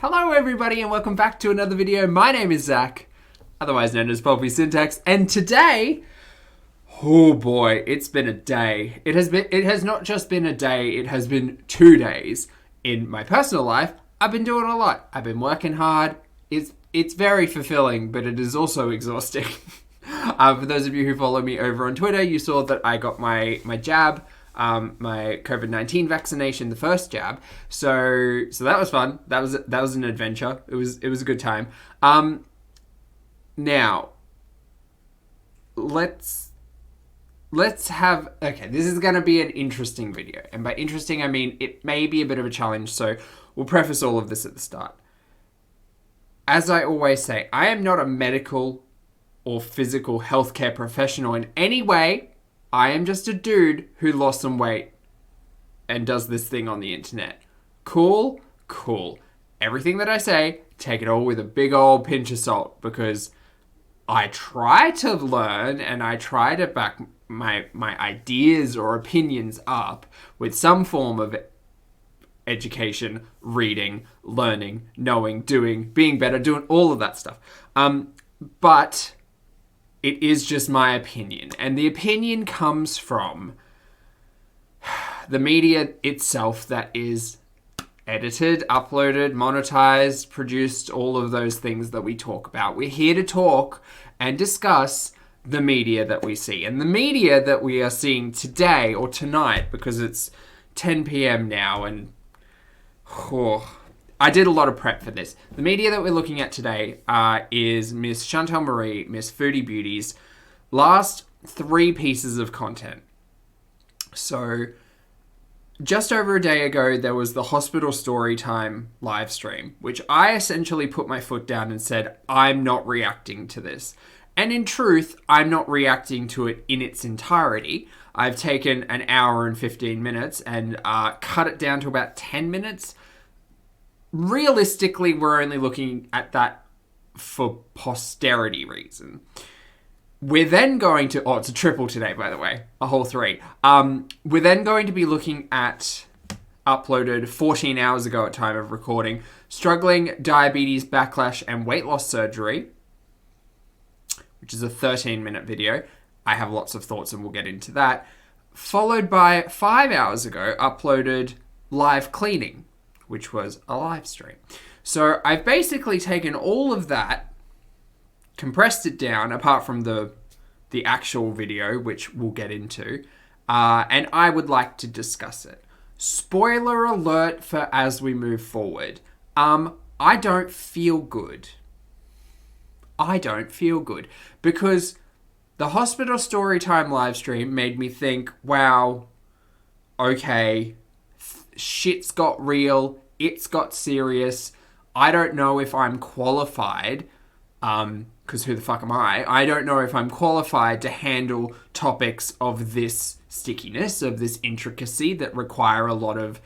Hello everybody and welcome back to another video. My name is Zach, otherwise known as Pulpy Syntax, and today, oh boy, it's been a day. It has not just been a day, it has been 2 days. In my personal life, I've been doing a lot. I've been working hard. It's very fulfilling, but it is also exhausting. For those of you who follow me over on Twitter, you saw that I got my jab. My COVID-19 vaccination, the first jab. So that was fun. That was an adventure. It was a good time. Now let's have, okay, this is going to be an interesting video. And by interesting, I mean, it may be a bit of a challenge. So we'll preface all of this at the start. As I always say, I am not a medical or physical healthcare professional in any way. I am just a dude who lost some weight and does this thing on the internet. Cool? Cool. Everything that I say, take it all with a big old pinch of salt, because I try to learn and I try to back my ideas or opinions up with some form of education, reading, learning, knowing, doing, being better, doing all of that stuff. But it is just my opinion. And the opinion comes from the media itself that is edited, uploaded, monetized, produced, all of those things that we talk about. We're here to talk and discuss the media that we see. And the media that we are seeing today or tonight, because it's 10 p.m. now and I did a lot of prep for this. The media that we're looking at today is Miss Chantal Marie, Miss Foodie Beauty's last 3 pieces of content. So, just over a day ago, there was the Hospital Storytime live stream, which I essentially put my foot down and said, I'm not reacting to this. And in truth, I'm not reacting to it in its entirety. I've taken an hour and 15 minutes and cut it down to about 10 minutes. Realistically, we're only looking at that for posterity reason. We're then going to, it's a triple today, by the way, a whole 3. We're then going to be looking at, uploaded 14 hours ago at time of recording, struggling diabetes, backlash, and weight loss surgery, which is a 13-minute video. I have lots of thoughts and we'll get into that. Followed by 5 hours ago, uploaded live cleaning, which was a live stream. So I've basically taken all of that, compressed it down, apart from the actual video, which we'll get into, and I would like to discuss it. Spoiler alert for as we move forward. I don't feel good. I don't feel good because the Hospital Storytime live stream made me think, wow, okay, shit's got real, it's got serious. I don't know if I'm qualified, because who the fuck am I? I don't know if I'm qualified to handle topics of this stickiness, of this intricacy that require a lot of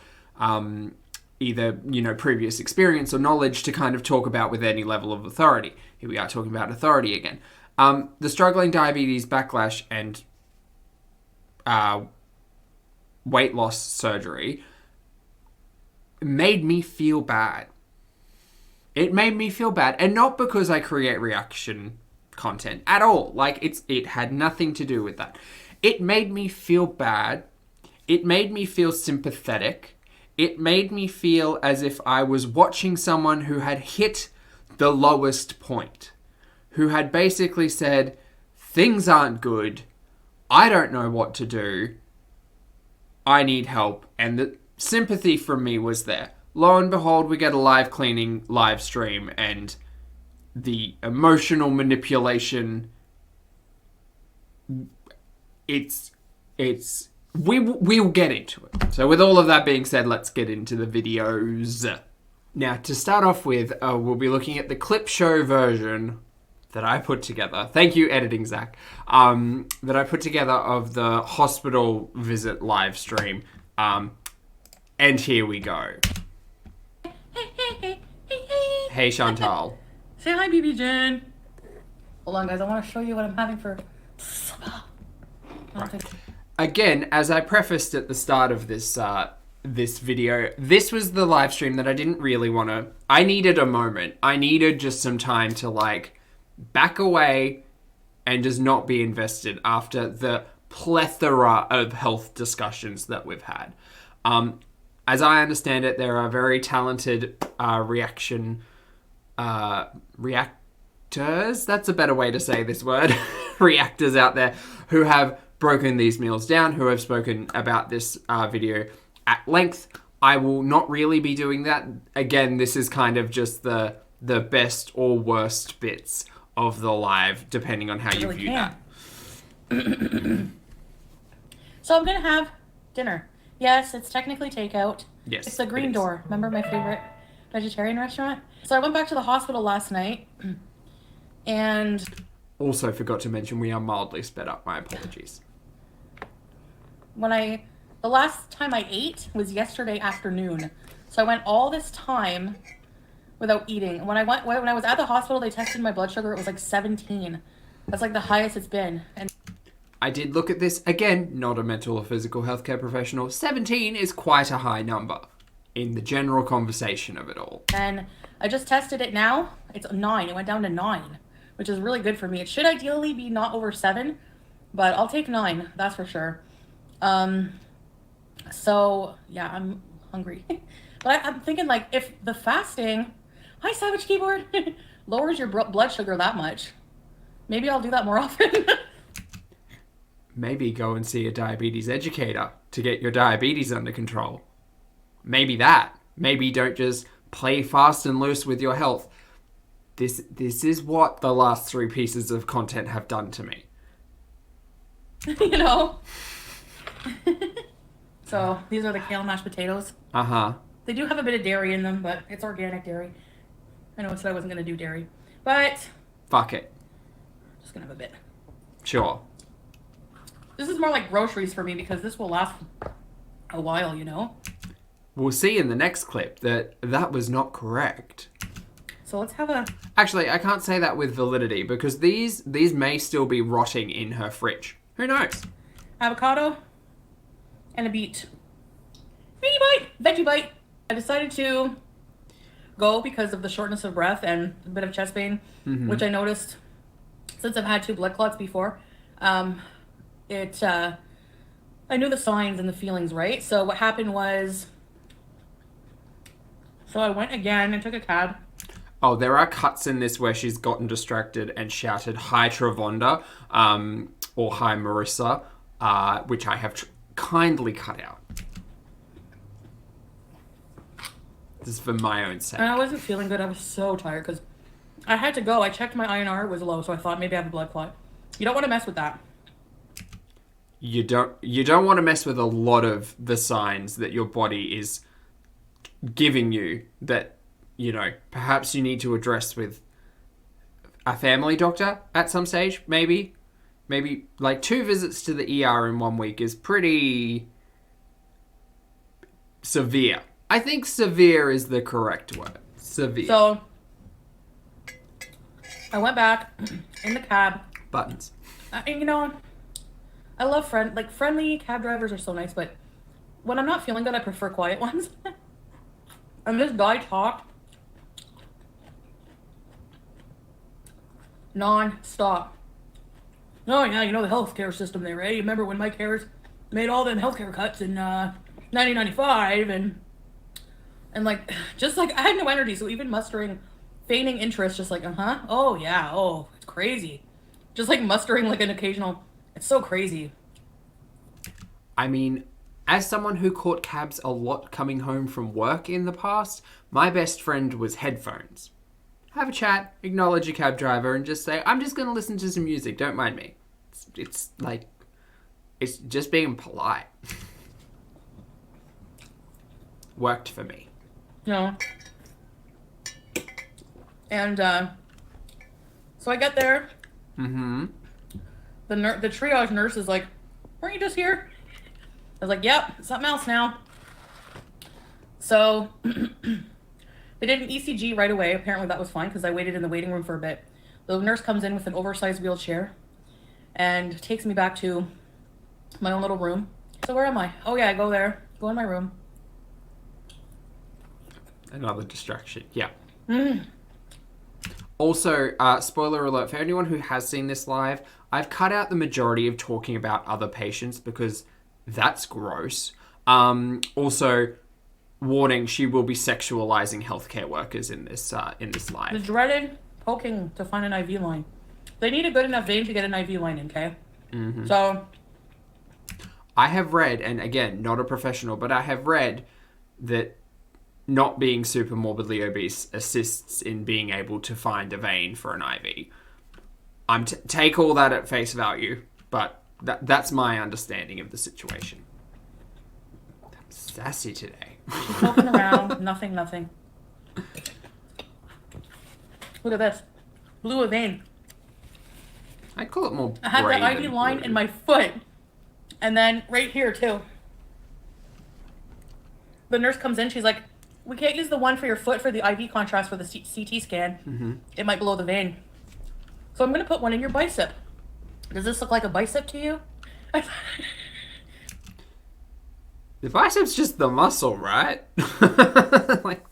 either, previous experience or knowledge to kind of talk about with any level of authority. Here we are talking about authority again. The struggling diabetes, backlash, and weight loss surgery made me feel bad. It made me feel bad, and not because I create reaction content at all. Like, it had nothing to do with that. It made me feel bad. It made me feel sympathetic. It made me feel as if I was watching someone who had hit the lowest point, who had basically said, things aren't good, I don't know what to do, I need help, and the sympathy from me was there. Lo and behold, we get a live cleaning live stream, and the emotional manipulation, we'll get into it. So with all of that being said, let's get into the videos. Now, to start off with, we'll be looking at the clip show version that I put together. Thank you, editing Zach. That I put together of the hospital visit live stream. And here we go. Hey, Chantal. Say hi, BB Jen. Hold on, guys. I want to show you what I'm having for supper. Right. Again, as I prefaced at the start of this this video. This was the live stream that I didn't really want to... I needed a moment. I needed just some time to, like, back away and just not be invested after the plethora of health discussions that we've had. As I understand it, there are very talented reactors. That's a better way to say this word. Reactors out there who have broken these meals down, who have spoken about this video at length. I will not really be doing that. Again, this is kind of just the best or worst bits of the live, depending on how you really view can. that. So I'm gonna have dinner. Yes, it's technically takeout. Yes, It's the Green it is. Door. Remember my favorite vegetarian restaurant? So I went back to the hospital last night, and Also forgot to mention we are mildly sped up. My apologies. the last time I ate was yesterday afternoon. So I went all this time without eating. When I was at the hospital, they tested my blood sugar. It was like 17. That's like the highest it's been. And I did look at this. Again, not a mental or physical healthcare professional. 17 is quite a high number in the general conversation of it all. And I just tested it now. It's 9. It went down to 9, which is really good for me. It should ideally be not over 7, but I'll take 9. That's for sure. So yeah, I'm hungry. But I'm thinking, like, if the fasting, hi Savage Keyboard, lowers your blood sugar that much, maybe I'll do that more often. Maybe go and see a diabetes educator to get your diabetes under control. Maybe that. Maybe don't just play fast and loose with your health. This is what the last 3 pieces of content have done to me. You know? So these are the kale mashed potatoes. Uh-huh. They do have a bit of dairy in them, but it's organic dairy. I know I said I wasn't going to do dairy, but Fuck it. just going to have a bit. Sure. This is more like groceries for me because this will last a while, you know? We'll see in the next clip that was not correct. So let's have a... Actually, I can't say that with validity because these may still be rotting in her fridge. Who knows? avocado and a beet. Mini bite! Veggie bite! I decided to go because of the shortness of breath and a bit of chest pain, which I noticed since I've had 2 blood clots before. I knew the signs and the feelings, right? So what happened was... So I went again and took a cab. Oh, there are cuts in this where she's gotten distracted and shouted, "Hi, Travonda," or "Hi, Marissa," which I have kindly cut out. This is for my own sake. And I wasn't feeling good. I was so tired because I had to go. I checked my INR. It was low, so I thought maybe I have a blood clot. You don't want to mess with that. You don't want to mess with a lot of the signs that your body is giving you that, you know, perhaps you need to address with a family doctor at some stage, maybe. Maybe like 2 visits to the ER in 1 week is pretty severe. I think severe is the correct word. Severe. So I went back in the cab. Buttons. And you know, I love friendly cab drivers are so nice, but when I'm not feeling good, I prefer quiet ones. And this guy talked non-stop. Oh yeah, you know the healthcare system there, right? You remember when Mike Harris made all them healthcare cuts in 1995, and like, just like I had no energy, so even mustering, feigning interest, just like, oh yeah, oh, it's crazy. Just like mustering like an occasional, it's so crazy. I mean, as someone who caught cabs a lot coming home from work in the past, my best friend was headphones. Have a chat, acknowledge a cab driver, and just say, "I'm just going to listen to some music, don't mind me." It's like, it's just being polite. Worked for me. You know. And so I get there. Mm-hmm. The triage nurse is like, "Weren't you just here?" I was like, "Yep, something else now." So they did an ECG right away. Apparently that was fine because I waited in the waiting room for a bit. The nurse comes in with an oversized wheelchair and takes me back to my own little room. So where am I? Oh yeah, I go there. Go in my room. Another distraction. Yeah. Mm. Also, spoiler alert for anyone who has seen this live, I've cut out the majority of talking about other patients because that's gross. Also, warning: she will be sexualizing healthcare workers in this The live. dreaded poking to find an IV line. They need a good enough vein to get an IV line in, okay? Mm-hmm. So, I have read, and again, not a professional, but I have read that not being super morbidly obese assists in being able to find a vein for an IV. Take all that at face value, but that's my understanding of the situation. I'm sassy today. she's poking around. Nothing. Look at this. Blew a vein. I call it more. I had brave the IV and line blue. in my foot. And then right here, too. The nurse comes in. She's like, we can't use the one for your foot for the IV contrast for the CT scan. Mm-hmm. It might blow the vein. So I'm going to put one in your bicep. Does this look like a bicep to you? The bicep's just the muscle, right? Like,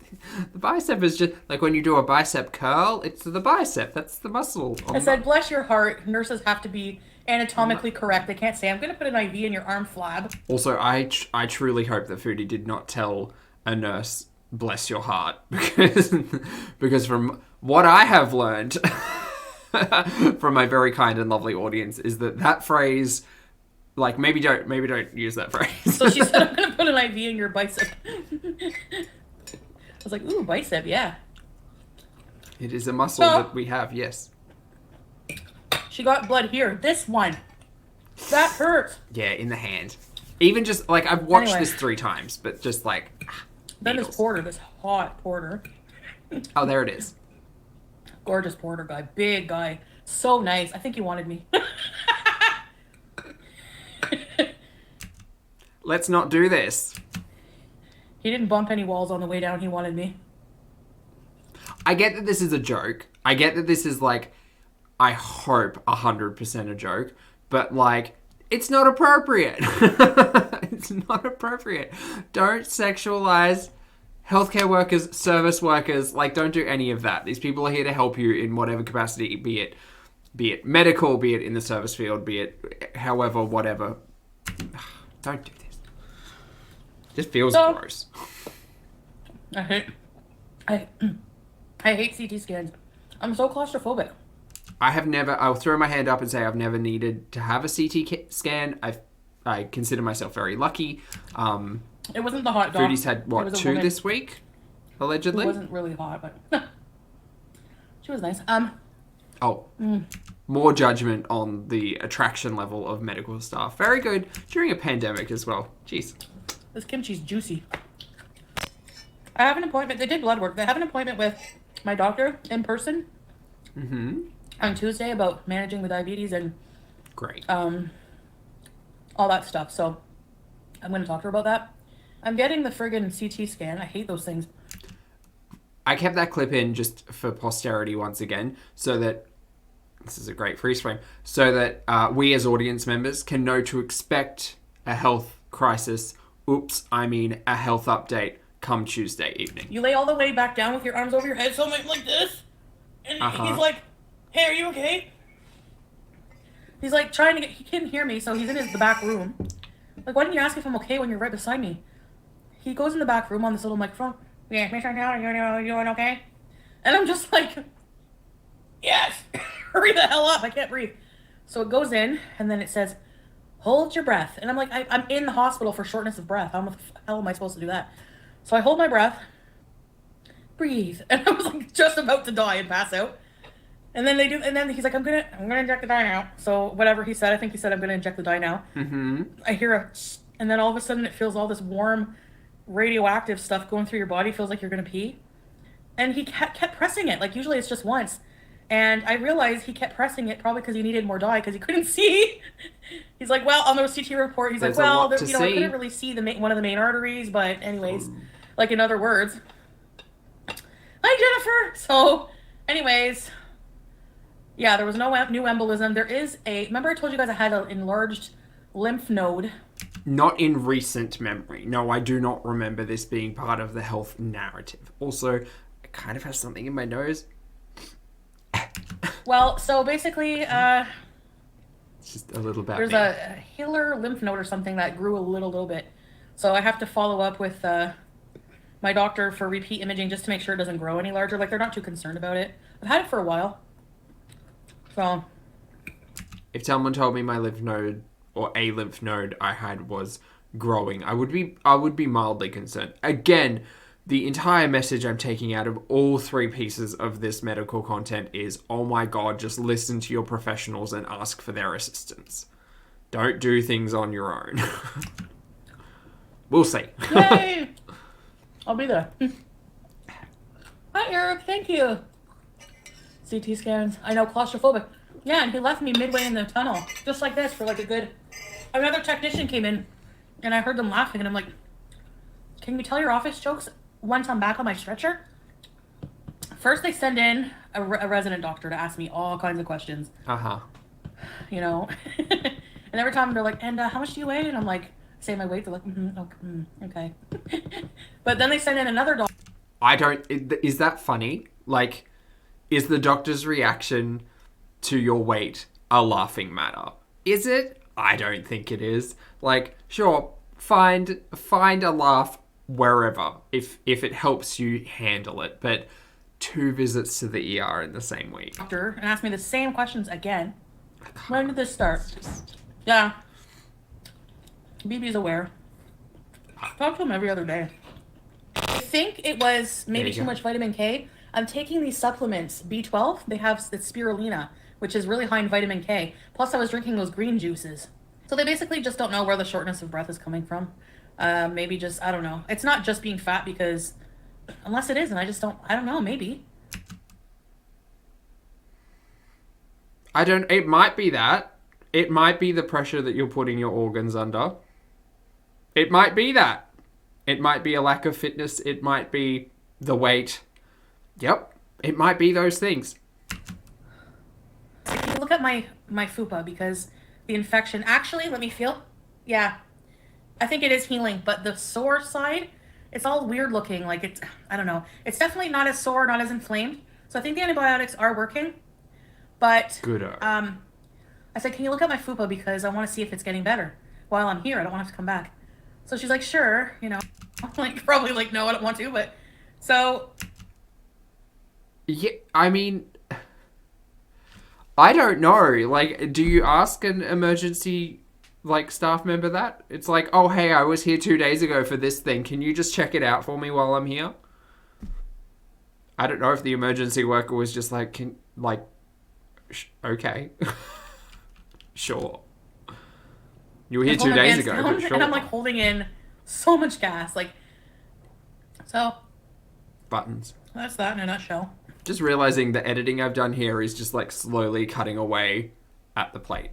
the bicep is just like when you do a bicep curl, it's the bicep. That's the muscle. I said, bless your heart. Nurses have to be anatomically correct. They can't say, I'm going to put an IV in your arm flab. Also, I truly hope that Foodie did not tell a nurse, bless your heart, because from what I have learned from my very kind and lovely audience is that phrase, like, maybe don't use that phrase. So she said, I'm going to put an IV in your bicep. I was like, ooh, bicep, yeah. It is a muscle that we have, yes. She got blood here. This one. That hurts. Yeah, in the hand. Even just, like, I've watched Anyway. this 3 times, but just, like, Then this needles. porter, this hot porter. Oh, there it is. Gorgeous porter guy. Big guy. So nice. I think he wanted me. Let's not do this. He didn't bump any walls on the way down. He wanted me. I get that this is a joke. I get that this is, like, I hope 100% a joke, but, like, it's not appropriate. It's not appropriate. Don't sexualize healthcare workers, service workers. Like, don't do any of that. These people are here to help you in whatever capacity, be it medical, be it in the service field, be it however, whatever. Don't do this. It just feels gross. I hate CT scans. I'm so claustrophobic. I'll throw my hand up and say I've never needed to have a CT scan. I consider myself very lucky. It wasn't the hot dog. Foodie's had, It what, was a 2 woman this week? Allegedly? who wasn't really hot, but she was nice. Oh. More judgment on the attraction level of medical staff. Very good during a pandemic as well. Jeez. This kimchi's juicy. I have an appointment. They did blood work. They have an appointment with my doctor in person on Tuesday about managing the diabetes and Great. all that stuff. So I'm going to talk to her about that. I'm getting the friggin' CT scan. I hate those things. I kept that clip in just for posterity once again, so that this is a great freeze frame, so that we as audience members can know to expect a health crisis. A health update come Tuesday evening. You lay all the way back down with your arms over your head, so I'm like this. And he's like, hey, are you okay? He's like trying to he couldn't hear me, so he's in the back room. Like, why didn't you ask if I'm okay when you're right beside me? He goes in the back room on this little microphone. Yeah, Mr. Are you doing okay? And I'm just like, yes, hurry the hell up, I can't breathe. So it goes in, and then it says, hold your breath. And I'm like, I'm in the hospital for shortness of breath. How the hell am I supposed to do that? So I hold my breath, breathe, and I was like just about to die and pass out. And then and then he's like, I'm gonna inject the dye now. So whatever he said, I think he said I'm gonna inject the dye now. I hear and then all of a sudden it feels all this warm, radioactive stuff going through your body. Feels like you're gonna pee. And he kept pressing it. Like usually it's just once. And I realized he kept pressing it probably because he needed more dye because he couldn't see. He's like, well, on the CT report, he's There's like, well, I couldn't really see one of the main arteries, but anyways, like in other words, hi Jennifer. So, anyways, yeah, there was no new embolism. There is remember I told you guys I had an enlarged lymph node Not in recent memory. No, I do not remember this being part of the health narrative. Also, it kind of has something in my nose. Well, so basically, It's just a little bit. there's a healer lymph node or something that grew a little bit. So I have to follow up with my doctor for repeat imaging just to make sure it doesn't grow any larger. Like, they're not too concerned about it. I've had it for a while. So If someone told me my lymph node or a lymph node I had was growing, I would be mildly concerned. Again, the entire message I'm taking out of all three pieces of this medical content is, oh my god, just listen to your professionals and ask for their assistance. Don't do things on your own. We'll see. yay! I'll be there. Hi, Eric. Thank you. CT scans. I know, claustrophobic. Yeah, and he left me midway in the tunnel, just like this, for like a good... Another technician came in, and I heard them laughing, and I'm like, can you tell your office jokes once I'm back on my stretcher? First, they send in a resident doctor to ask me all kinds of questions. Uh-huh. You know? And every time they're like, and how much do you weigh? And I'm like, say my weight. They're like, okay. But then they send in another doctor. Is that funny? Like, is the doctor's reaction to your weight a laughing matter? Is it? I don't think it is. Like, sure, find a laugh wherever if it helps you handle it, but 2 visits to the ER in the same week. Doctor and asked me the same questions again. When did this start? Yeah. BB's aware. Talk to him every other day. I think it was maybe too much vitamin K. I'm taking these supplements, B12. They have the spirulina, which is really high in vitamin K. Plus, I was drinking those green juices. So they basically just don't know where the shortness of breath is coming from. Maybe just, I don't know. It's not just being fat because, unless it is, and I don't know, maybe. It might be that. It might be the pressure that you're putting your organs under. It might be that. It might be a lack of fitness. It might be the weight. Yep. It might be those things. If you look at my fupa, because the infection, actually, let me feel. Yeah. I think it is healing, but the sore side, it's all weird looking. Like, it's, I don't know. It's definitely not as sore, not as inflamed. So I think the antibiotics are working. But, Good. I said, can you look at my fupa because I want to see if it's getting better while I'm here. I don't want to have to come back. So she's like, sure, you know. Like, probably like, no, I don't want to, but, so. Yeah, I mean, I don't know. Like, do you ask an emergency, like, staff member that? It's like, oh, hey, I was here 2 days ago for this thing. Can you just check it out for me while I'm here? I don't know if the emergency worker was just like, okay. Sure. You were here 2 days ago, but sure. And I'm like holding in so much gas. Like, so. Buttons. That's that in a nutshell. Just realizing the editing I've done here is just like slowly cutting away at the plate.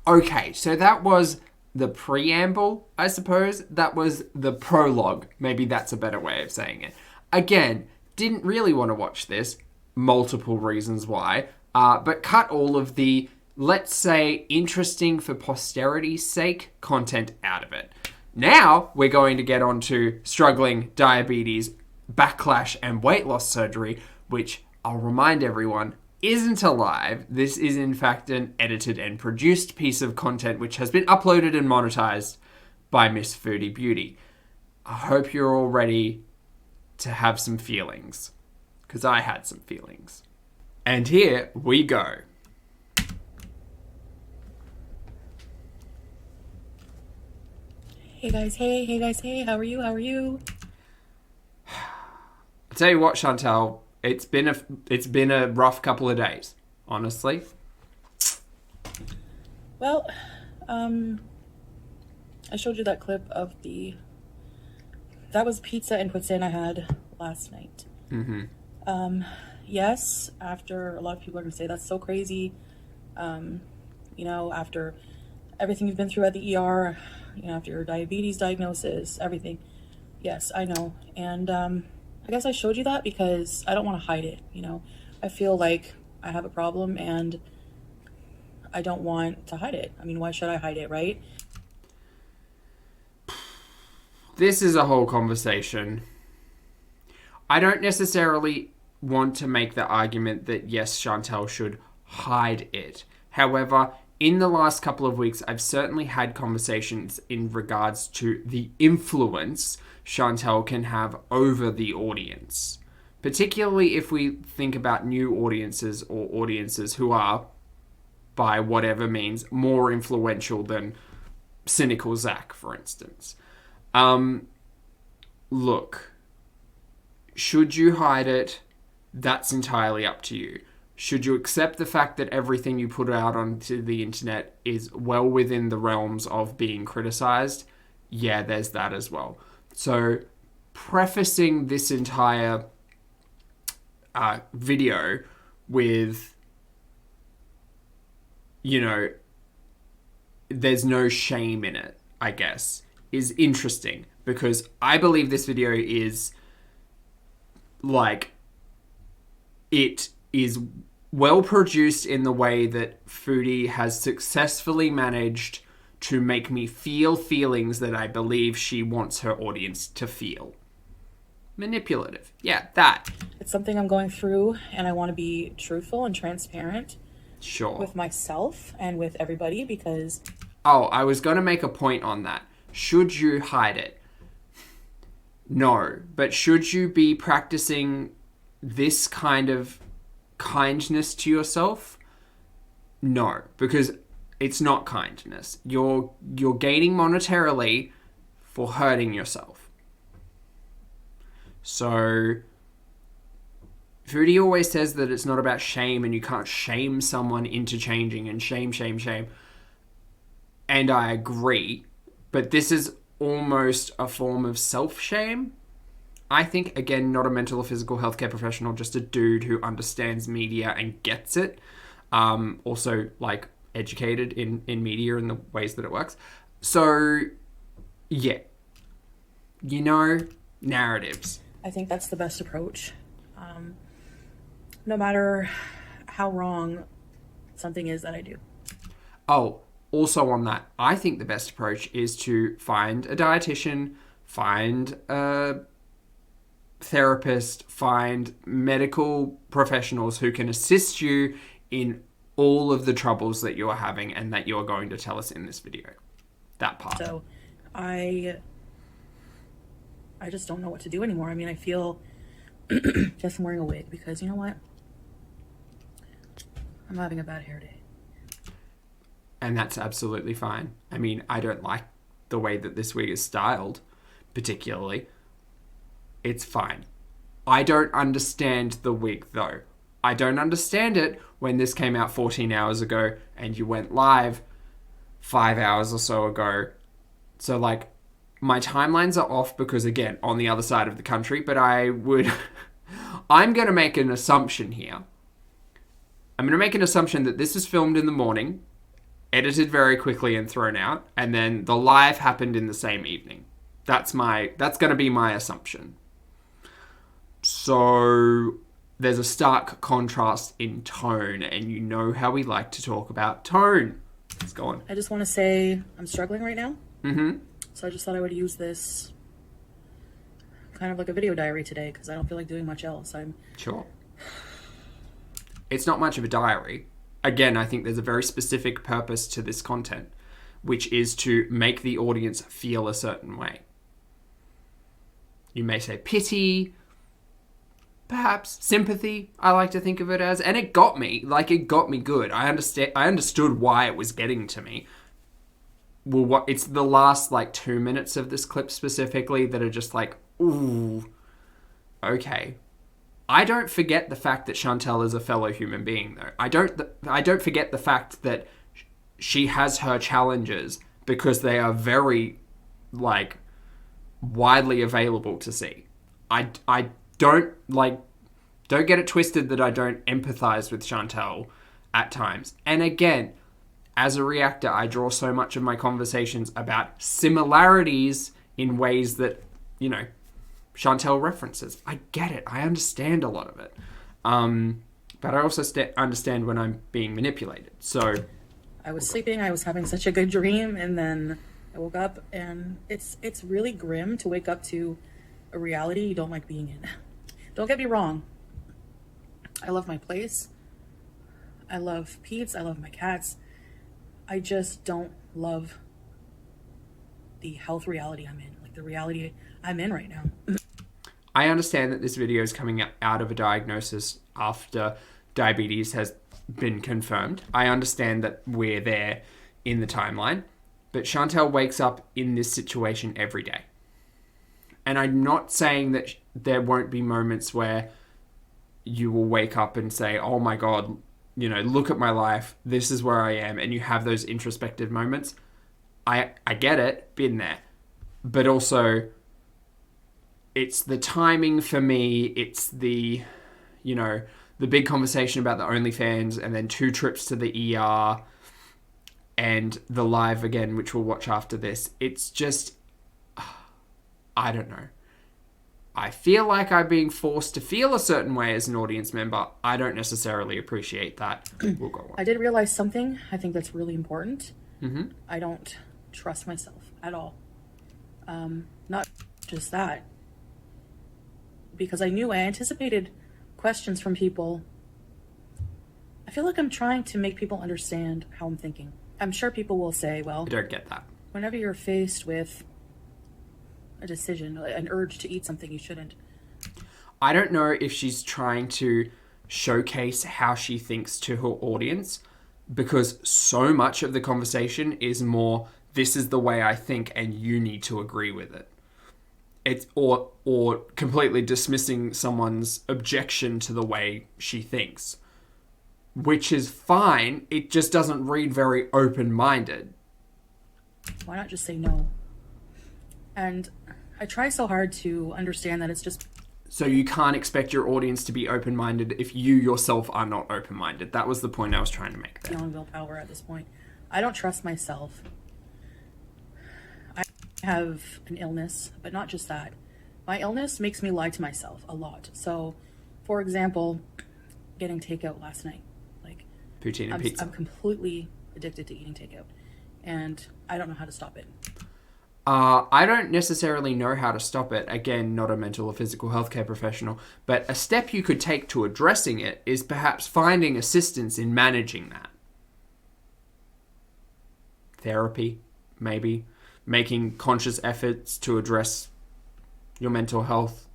Okay, so that was the preamble, I suppose. That was the prologue. Maybe that's a better way of saying it. Again, didn't really want to watch this. Multiple reasons why. But cut all of the, let's say, interesting for posterity's sake content out of it. Now we're going to get on to struggling diabetes, backlash, and weight loss surgery, which I'll remind everyone isn't alive. This is in fact an edited and produced piece of content which has been uploaded and monetized by Miss Foodie Beauty. I hope you're all ready to have some feelings, because I had some feelings. And here we go. Hey guys, hey guys, hey, how are you? I'll tell you what, Chantal, it's been a rough couple of days, honestly. Well, I showed you that clip of that was pizza and poutine I had last night. Mm-hmm. Yes, after a lot of people are going to say that's so crazy, you know, after everything you've been through at the ER, you know, after your diabetes diagnosis, everything. Yes, I know. And I guess I showed you that because I don't want to hide it, you know. I feel like I have a problem and I don't want to hide it. I mean, why should I hide it, right? this is a whole conversation. I don't necessarily want to make the argument that, yes, Chantel should hide it. However, in the last couple of weeks, I've certainly had conversations in regards to the influence Chantel can have over the audience. Particularly if we think about new audiences or audiences who are, by whatever means, more influential than cynical Zach, for instance. Look, should you hide it? That's entirely up to you. Should you accept the fact that everything you put out onto the internet is well within the realms of being criticized? Yeah, there's that as well. So, prefacing this entire video with, there's no shame in it, I guess, is interesting. Because I believe this video is, it is well produced in the way that Foodie has successfully managed to make me feel feelings that I believe she wants her audience to feel. Manipulative. Yeah, that. It's something I'm going through, and I want to be truthful and transparent. Sure. With myself and with everybody, because... Oh, I was going to make a point on that. Should you hide it? No. But should you be practicing this kind of kindness to yourself? No, because it's not kindness. You're gaining monetarily for hurting yourself. So Foodie always says that it's not about shame and you can't shame someone into changing and shame. And I agree, but this is almost a form of self-shame. I think, again, not a mental or physical healthcare professional, just a dude who understands media and gets it. Also, educated in media and the ways that it works. So, yeah. Narratives. I think that's the best approach. No matter how wrong something is that I do. Oh, also on that, I think the best approach is to find a dietitian, find a therapist, find medical professionals who can assist you in all of the troubles that you are having and that you are going to tell us in this video. That part. So, I just don't know what to do anymore. I mean, I feel just I'm wearing a wig because you know what? I'm having a bad hair day. And that's absolutely fine. I mean, I don't like the way that this wig is styled, particularly. It's fine. I don't understand the wig, though. I don't understand it when this came out 14 hours ago and you went live 5 hours or so ago. So, my timelines are off because, again, on the other side of the country, but I'm going to make an assumption here. I'm going to make an assumption that this is filmed in the morning, edited very quickly and thrown out, and then the live happened in the same evening. That's going to be my assumption. So there's a stark contrast in tone, and you know how we like to talk about tone. Let's go on. I just want to say I'm struggling right now. Mm-hmm. So I just thought I would use this kind of like a video diary today because I don't feel like doing much else. Sure. It's not much of a diary. Again, I think there's a very specific purpose to this content, which is to make the audience feel a certain way. You may say pity, perhaps sympathy, I like to think of it as, and it got me. It got me good. I understood why it was getting to me. Well, it's the last 2 minutes of this clip specifically that are just ooh, okay. I don't forget the fact that Chantel is a fellow human being, though. I don't forget the fact that she has her challenges because they are very, widely available to see. I don't get it twisted that I don't empathize with Chantel at times. And again, as a reactor, I draw so much of my conversations about similarities in ways that, Chantel references. I get it. I understand a lot of it. But I also understand when I'm being manipulated. So I was sleeping. I was having such a good dream. And then I woke up and it's really grim to wake up to a reality you don't like being in. Don't get me wrong. I love my place. I love Pete's. I love my cats. I just don't love the health reality I'm in, like the reality I'm in right now. I understand that this video is coming out of a diagnosis after diabetes has been confirmed. I understand that we're there in the timeline, but Chantel wakes up in this situation every day. And I'm not saying that there won't be moments where you will wake up and say, oh my God, you know, look at my life. This is where I am. And you have those introspective moments. I get it, been there. But also, it's the timing for me. It's the, you know, the big conversation about the OnlyFans and then 2 trips to the ER and the live again, which we'll watch after this. It's just, I don't know. I feel like I'm being forced to feel a certain way as an audience member. I don't necessarily appreciate that. We'll go on. I did realize something I think that's really important. Mm-hmm. I don't trust myself at all. Not just that. Because I anticipated questions from people. I feel like I'm trying to make people understand how I'm thinking. I'm sure people will say, well, I don't get that. Whenever you're faced with a decision, an urge to eat something you shouldn't. I don't know if she's trying to showcase how she thinks to her audience, because so much of the conversation is more, this is the way I think and you need to agree with it. It's or completely dismissing someone's objection to the way she thinks, which is fine. It just doesn't read very open-minded. Why not just say no? And I try so hard to understand that it's just... So you can't expect your audience to be open-minded if you yourself are not open-minded. That was the point I was trying to make there. Beyond willpower at this point. I don't trust myself. I have an illness, but not just that. My illness makes me lie to myself a lot. So, for example, getting takeout last night. Like, poutine and pizza. I'm completely addicted to eating takeout. And I don't know how to stop it. I don't necessarily know how to stop it. Again, not a mental or physical healthcare professional. But a step you could take to addressing it is perhaps finding assistance in managing that. Therapy, maybe. Making conscious efforts to address your mental health.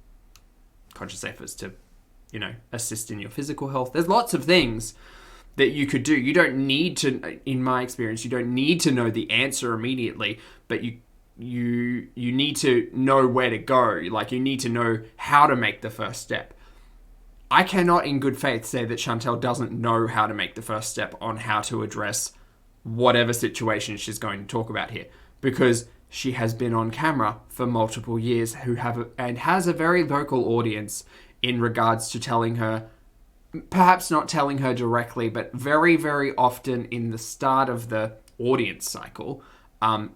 Conscious efforts to, you know, assist in your physical health. There's lots of things that you could do. You don't need to, in my experience, you don't need to know the answer immediately, but you need to know where to go. Like, you need to know how to make the first step. I cannot in good faith say that Chantel doesn't know how to make the first step on how to address whatever situation she's going to talk about here, because she has been on camera for multiple years and has a very vocal audience in regards to telling her, perhaps not telling her directly, but very, very often in the start of the audience cycle,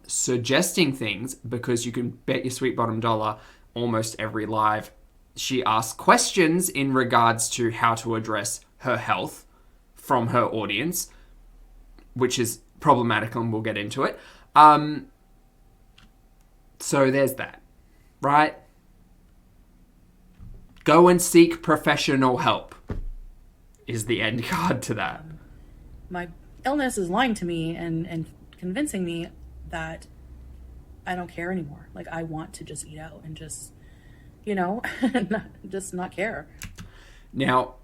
suggesting things, because you can bet your sweet bottom dollar almost every live she asks questions in regards to how to address her health from her audience, which is problematical, and we'll get into it. So there's that, right? Go and seek professional help is the end card to that. My illness is lying to me and convincing me that I don't care anymore. Like, I want to just eat out and just, you know, not care. Now,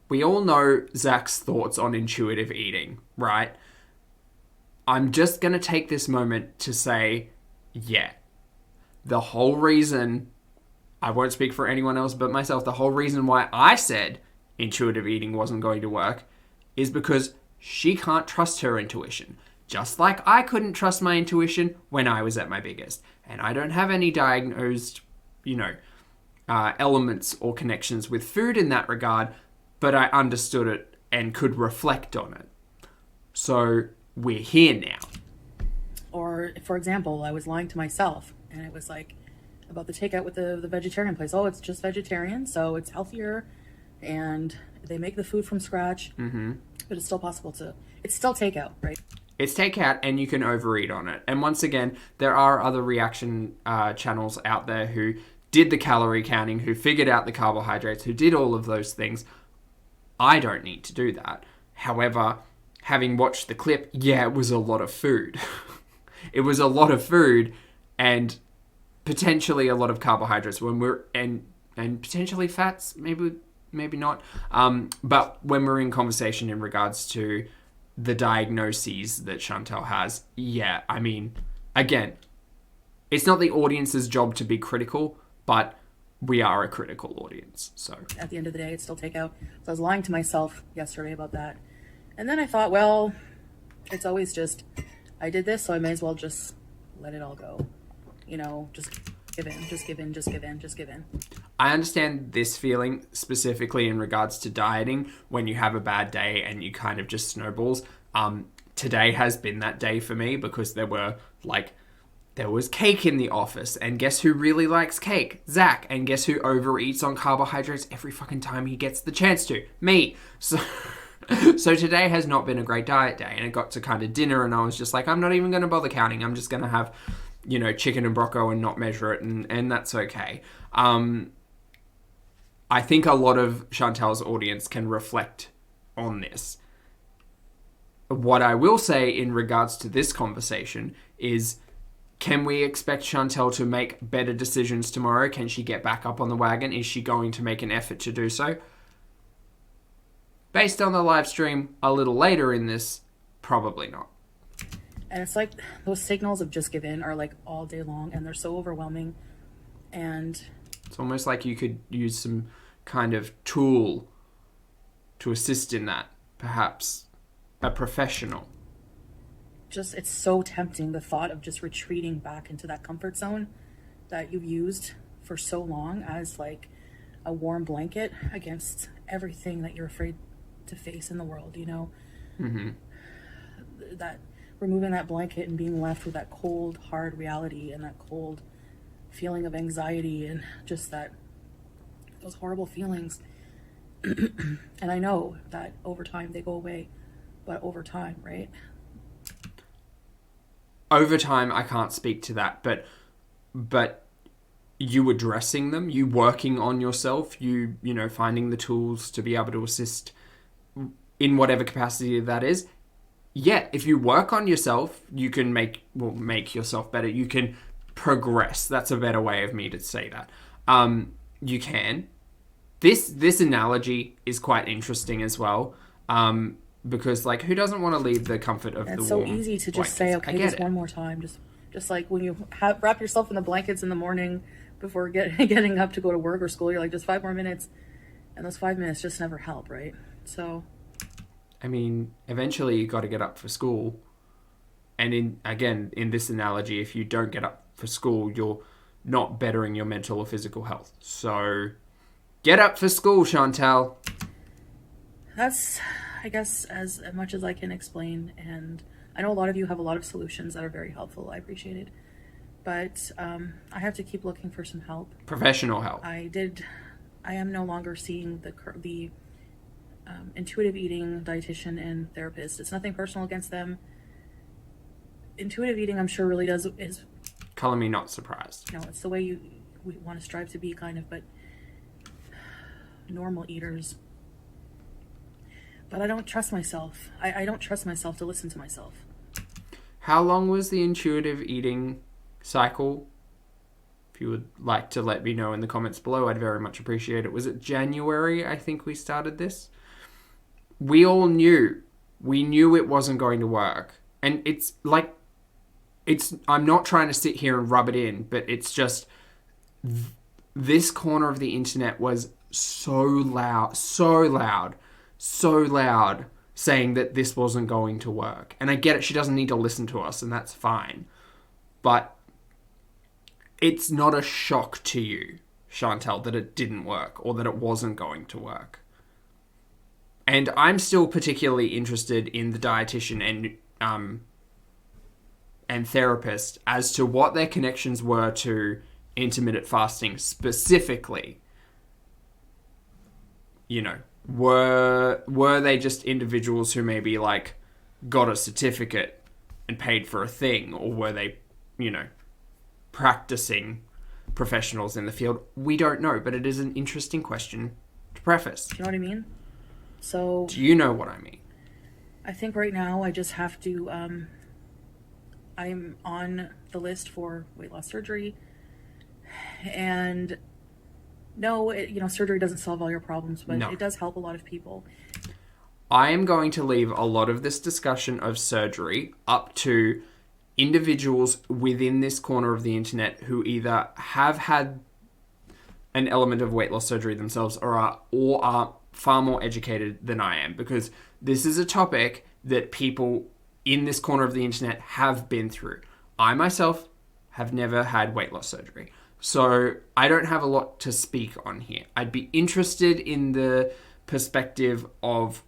we all know Zach's thoughts on intuitive eating, right? I'm just going to take this moment to say, yeah, the whole reason, I won't speak for anyone else but myself, the whole reason why I said intuitive eating wasn't going to work is because she can't trust her intuition. Just like I couldn't trust my intuition when I was at my biggest. And I don't have any diagnosed, elements or connections with food in that regard, but I understood it and could reflect on it. So we're here now. Or, for example, I was lying to myself, and it was like about the takeout with the vegetarian place. Oh, it's just vegetarian, so it's healthier, and they make the food from scratch. Mm-hmm. But it's still possible to... It's still takeout, right? It's takeout and you can overeat on it. And once again, there are other reaction channels out there who did the calorie counting, who figured out the carbohydrates, who did all of those things. I don't need to do that. However, having watched the clip, yeah, it was a lot of food. It was a lot of food and potentially a lot of carbohydrates and potentially fats, maybe not. But when we're in conversation in regards to the diagnoses that Chantal has, yeah, I mean, again, it's not the audience's job to be critical, but we are a critical audience. So at the end of the day, it's still takeout. So I was lying to myself yesterday about that. And then I thought, well, it's always just, I did this, so I may as well just let it all go. You know, just give in, just give in, just give in, just give in. I understand this feeling specifically in regards to dieting when you have a bad day and you kind of just snowballs. Today has been that day for me because there was cake in the office, and guess who really likes cake? Zach. And guess who overeats on carbohydrates every fucking time he gets the chance to? Me. So today has not been a great diet day, and it got to kind of dinner and I was just like, I'm not even going to bother counting. I'm just going to have, chicken and broccoli and not measure it, and that's okay. I think a lot of Chantal's audience can reflect on this. What I will say in regards to this conversation is, can we expect Chantal to make better decisions tomorrow? Can she get back up on the wagon? Is she going to make an effort to do so? Based on the live stream a little later in this, probably not. And it's like those signals of just give in are like all day long, and they're so overwhelming. And it's almost like you could use some kind of tool to assist in that. Perhaps a professional. It's so tempting, the thought of just retreating back into that comfort zone that you've used for so long as like a warm blanket against everything that you're afraid to face in the world, Mm-hmm. That removing that blanket and being left with that cold, hard reality and that cold feeling of anxiety and just those horrible feelings. And I know that over time they go away, but over time, right? Over time, I can't speak to that, but you addressing them, you working on yourself, you finding the tools to be able to assist in whatever capacity that is. Yeah, if you work on yourself, you can make yourself better. You can progress. That's a better way of me to say that. You can. This analogy is quite interesting as well. Because who doesn't want to leave the comfort of the warm It's so easy to just say, okay, just one more time. Just like when you wrap yourself in the blankets in the morning before getting up to go to work or school, you're like, just 5 more minutes. And those 5 minutes just never help, right? So, I mean, eventually you got to get up for school. And in this analogy, if you don't get up for school, you're not bettering your mental or physical health. So, get up for school, Chantal. That's, I guess, as much as I can explain, and I know a lot of you have a lot of solutions that are very helpful. I appreciate it, but I have to keep looking for some help. Professional help. I am no longer seeing the intuitive eating dietitian and therapist. It's nothing personal against them. Intuitive eating, I'm sure, really is. Color me not surprised. It's the way we want to strive to be, kind of, but normal eaters. But I don't trust myself. I don't trust myself to listen to myself. How long was the intuitive eating cycle? If you would like to let me know in the comments below, I'd very much appreciate it. Was it January, I think we started this? We all knew. We knew it wasn't going to work. And I'm not trying to sit here and rub it in, but it's just, this corner of the internet was so loud, saying that this wasn't going to work. And I get it, she doesn't need to listen to us, and that's fine. But it's not a shock to you, Chantal, that it didn't work or that it wasn't going to work. And I'm still particularly interested in the dietitian and therapist as to what their connections were to intermittent fasting specifically. Were they just individuals who maybe got a certificate and paid for a thing, or were they, practicing professionals in the field? We don't know, but it is an interesting question to preface. Do you know what I mean? So do you know what I mean? I think right now I just have to, I'm on the list for weight loss surgery, and no, surgery doesn't solve all your problems, but No. it does help a lot of people. I am going to leave a lot of this discussion of surgery up to individuals within this corner of the internet who either have had an element of weight loss surgery themselves or are far more educated than I am, because this is a topic that people in this corner of the internet have been through. I myself have never had weight loss surgery, so I don't have a lot to speak on here. I'd be interested in the perspective of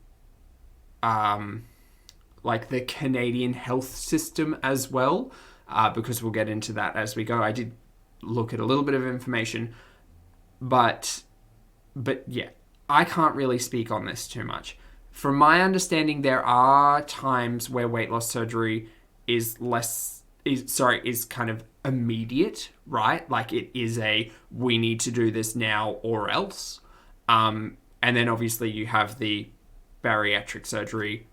like the Canadian health system as well, because we'll get into that as we go. I did look at a little bit of information, but yeah, I can't really speak on this too much. From my understanding, there are times where weight loss surgery is kind of immediate, right? Like it is we need to do this now or else. And then obviously you have the bariatric surgery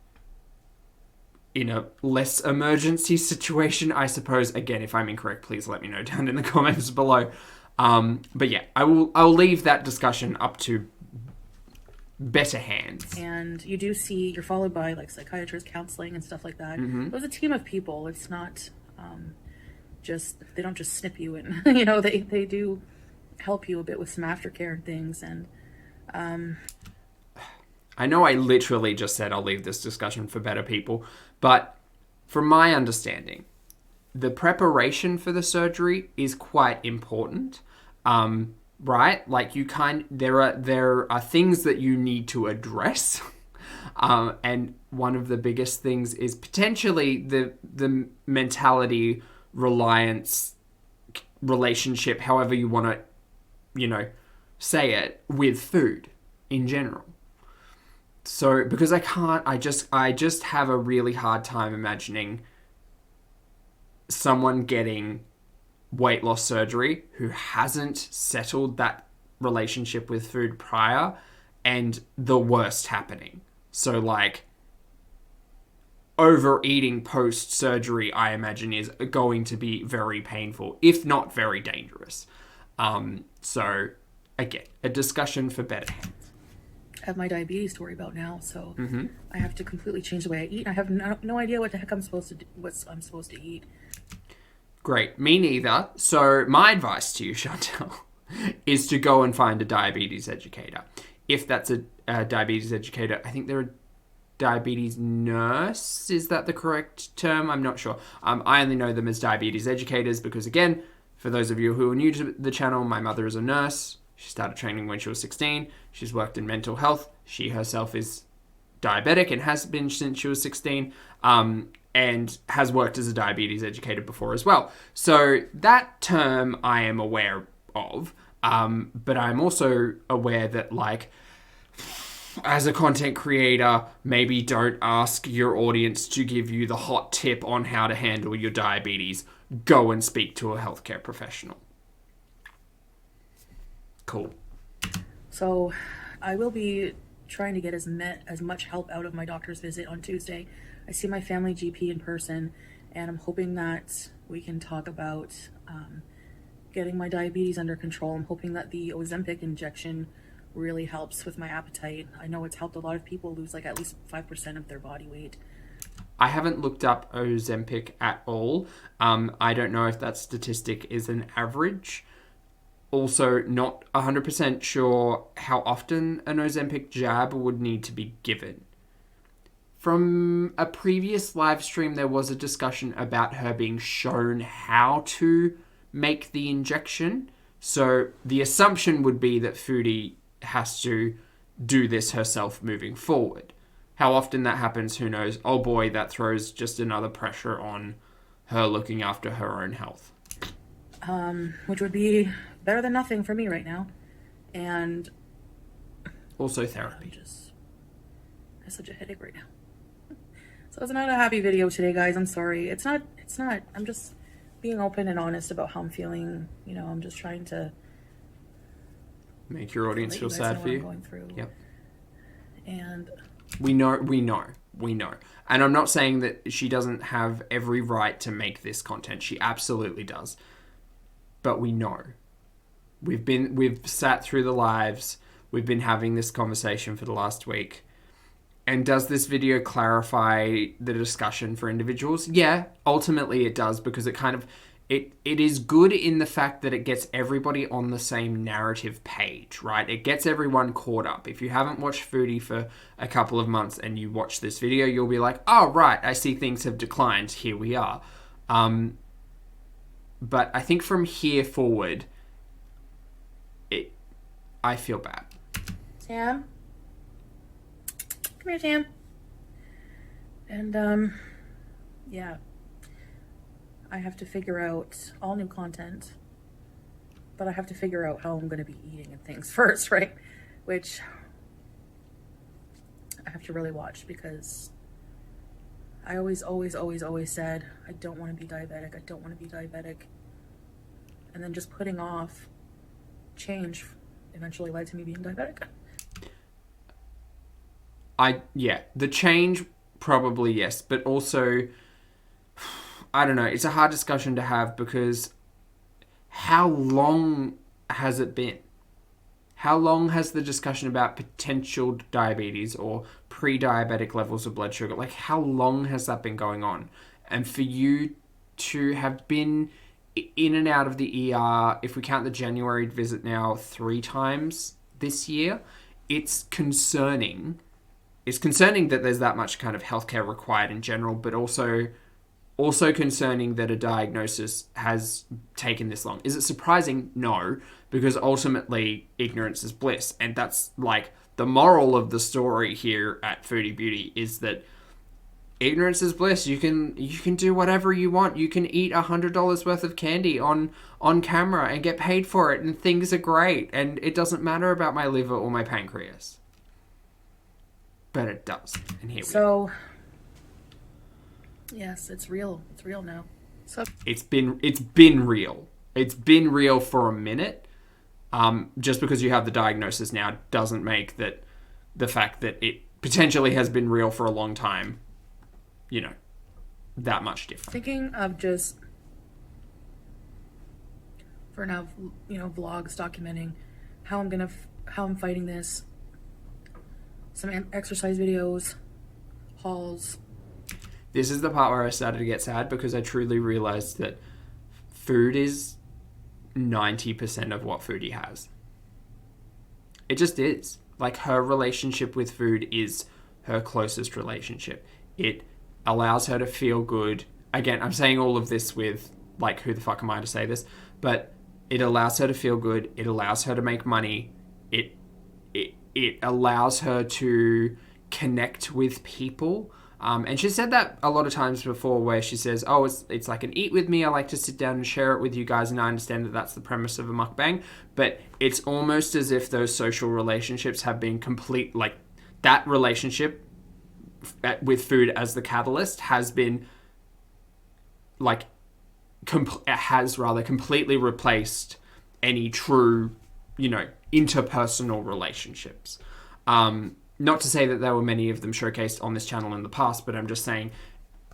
in a less emergency situation, I suppose. Again, if I'm incorrect, please let me know down in the comments below. But yeah, I'll leave that discussion up to better hands. And you do see, you're followed by like psychiatrists, counseling, and stuff like that. It was a team of people. It's not they don't just snip you and they do help you a bit with some aftercare and things. And I know I literally just said I'll leave this discussion for better people, but from my understanding, the preparation for the surgery is quite important, right? Like there are things that you need to address, and one of the biggest things is potentially the mentality, reliance, relationship, however you want to, say it, with food in general. So, because I just have a really hard time imagining someone getting weight loss surgery who hasn't settled that relationship with food prior and the worst happening. So, like, overeating post-surgery, I imagine, is going to be very painful, if not very dangerous. So, again, a discussion for better hands. I have my diabetes to worry about now, so I have to completely change the way I eat. I have no idea what the heck I'm supposed to do, what I'm supposed to eat. Great, me neither. So my advice to you, Chantel, is to go and find a diabetes educator. If that's a diabetes educator, I think they're a diabetes nurse. Is that the correct term? I'm not sure. I only know them as diabetes educators because, again, for those of you who are new to the channel, my mother is a nurse. She started training when she was 16. She's worked in mental health. She herself is diabetic and has been since she was 16, and has worked as a diabetes educator before as well. So that term I am aware of, but I'm also aware that, like, as a content creator, maybe don't ask your audience to give you the hot tip on how to handle your diabetes. Go and speak to a healthcare professional. Cool. So I will be trying to get as much help out of my doctor's visit on Tuesday. I see my family GP in person, and I'm hoping that we can talk about getting my diabetes under control. I'm hoping that the Ozempic injection really helps with my appetite. I know it's helped a lot of people lose like at least 5% of their body weight. I haven't looked up Ozempic at all. I don't know if that statistic is an average. Also, not 100% sure how often an Ozempic jab would need to be given. From a previous live stream, there was a discussion about her being shown how to make the injection. So the assumption would be that Foodie has to do this herself moving forward. How often that happens, who knows? Oh boy, that throws just another pressure on her looking after her own health. Which would be better than nothing for me right now. And also therapy. I have such a headache right now. So it's not a happy video today, guys. I'm sorry. It's not. I'm just being open and honest about how I'm feeling. You know, I'm just trying to make your audience let feel guys sad know for what you. I'm going through. Yep. And We know. And I'm not saying that she doesn't have every right to make this content. She absolutely does. But we know. We've sat through the lives. We've been having this conversation for the last week. And does this video clarify the discussion for individuals? Yeah, ultimately it does, because it kind of it is good in the fact that it gets everybody on the same narrative page, right? It gets everyone caught up. If you haven't watched Foodie for a couple of months and you watch this video, you'll be like, oh, right, I see things have declined. Here we are. But I think from here forward, I feel bad. Sam, come here, Sam. And yeah, I have to figure out all new content, but I have to figure out how I'm going to be eating and things first, right? Which I have to really watch, because I always said I don't want to be diabetic. I don't want to be diabetic. And then just putting off change eventually led to me being diabetic. The change, probably yes, but also, I don't know, it's a hard discussion to have, because how long has it been? How long has the discussion about potential diabetes or pre-diabetic levels of blood sugar, like how long has that been going on? And for you to have been in and out of the ER, if we count the January visit now, 3 times this year, it's concerning. It's concerning that there's that much kind of healthcare required in general, but also concerning that a diagnosis has taken this long. Is it surprising? No, because ultimately ignorance is bliss. And that's like the moral of the story here at Foodie Beauty, is that ignorance is bliss. You can do whatever you want. You can eat $100 worth of candy on camera and get paid for it, and things are great. And it doesn't matter about my liver or my pancreas. But it does. And here we go. Yes, it's real. It's real now. So it's been real. It's been real for a minute. Just because you have the diagnosis now doesn't make that the fact that it potentially has been real for a long time, you know, that much different. Thinking of just, for now, you know, vlogs documenting how I'm fighting this. Some exercise videos, hauls. This is the part where I started to get sad, because I truly realized that food is 90% of what Foodie has. It just is. Like, her relationship with food is her closest relationship. It allows her to feel good. Again, I'm saying all of this with, like, who the fuck am I to say this? But it allows her to feel good. It allows her to make money. It allows her to connect with people. And she said that a lot of times before, where she says, oh, it's like an eat with me. I like to sit down and share it with you guys. And I understand that that's the premise of a mukbang. But it's almost as if those social relationships have been complete. Like, that relationship with food as the catalyst has been, like, has rather completely replaced any true, you know, interpersonal relationships. Not to say that there were many of them showcased on this channel in the past, but I'm just saying,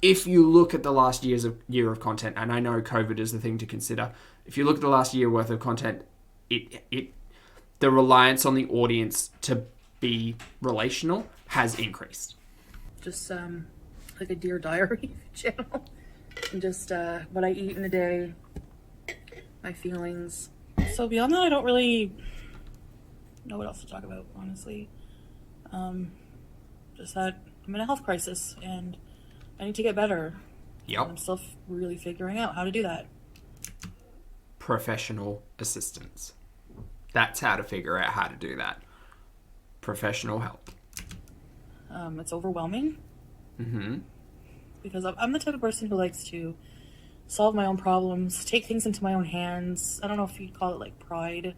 if you look at the last year of content, and I know COVID is the thing to consider, if you look at the last year worth of content, the reliance on the audience to be relational has increased. Just like a Dear Diary channel, and just what I eat in a day, my feelings. So beyond that, I don't really know what else to talk about, honestly. Just that I'm in a health crisis and I need to get better. Yep. And I'm still really figuring out how to do that. Professional assistance. That's how to figure out how to do that. Professional help. It's overwhelming. Mm-hmm. Because I'm the type of person who likes to solve my own problems, take things into my own hands. I don't know if you'd call it like pride.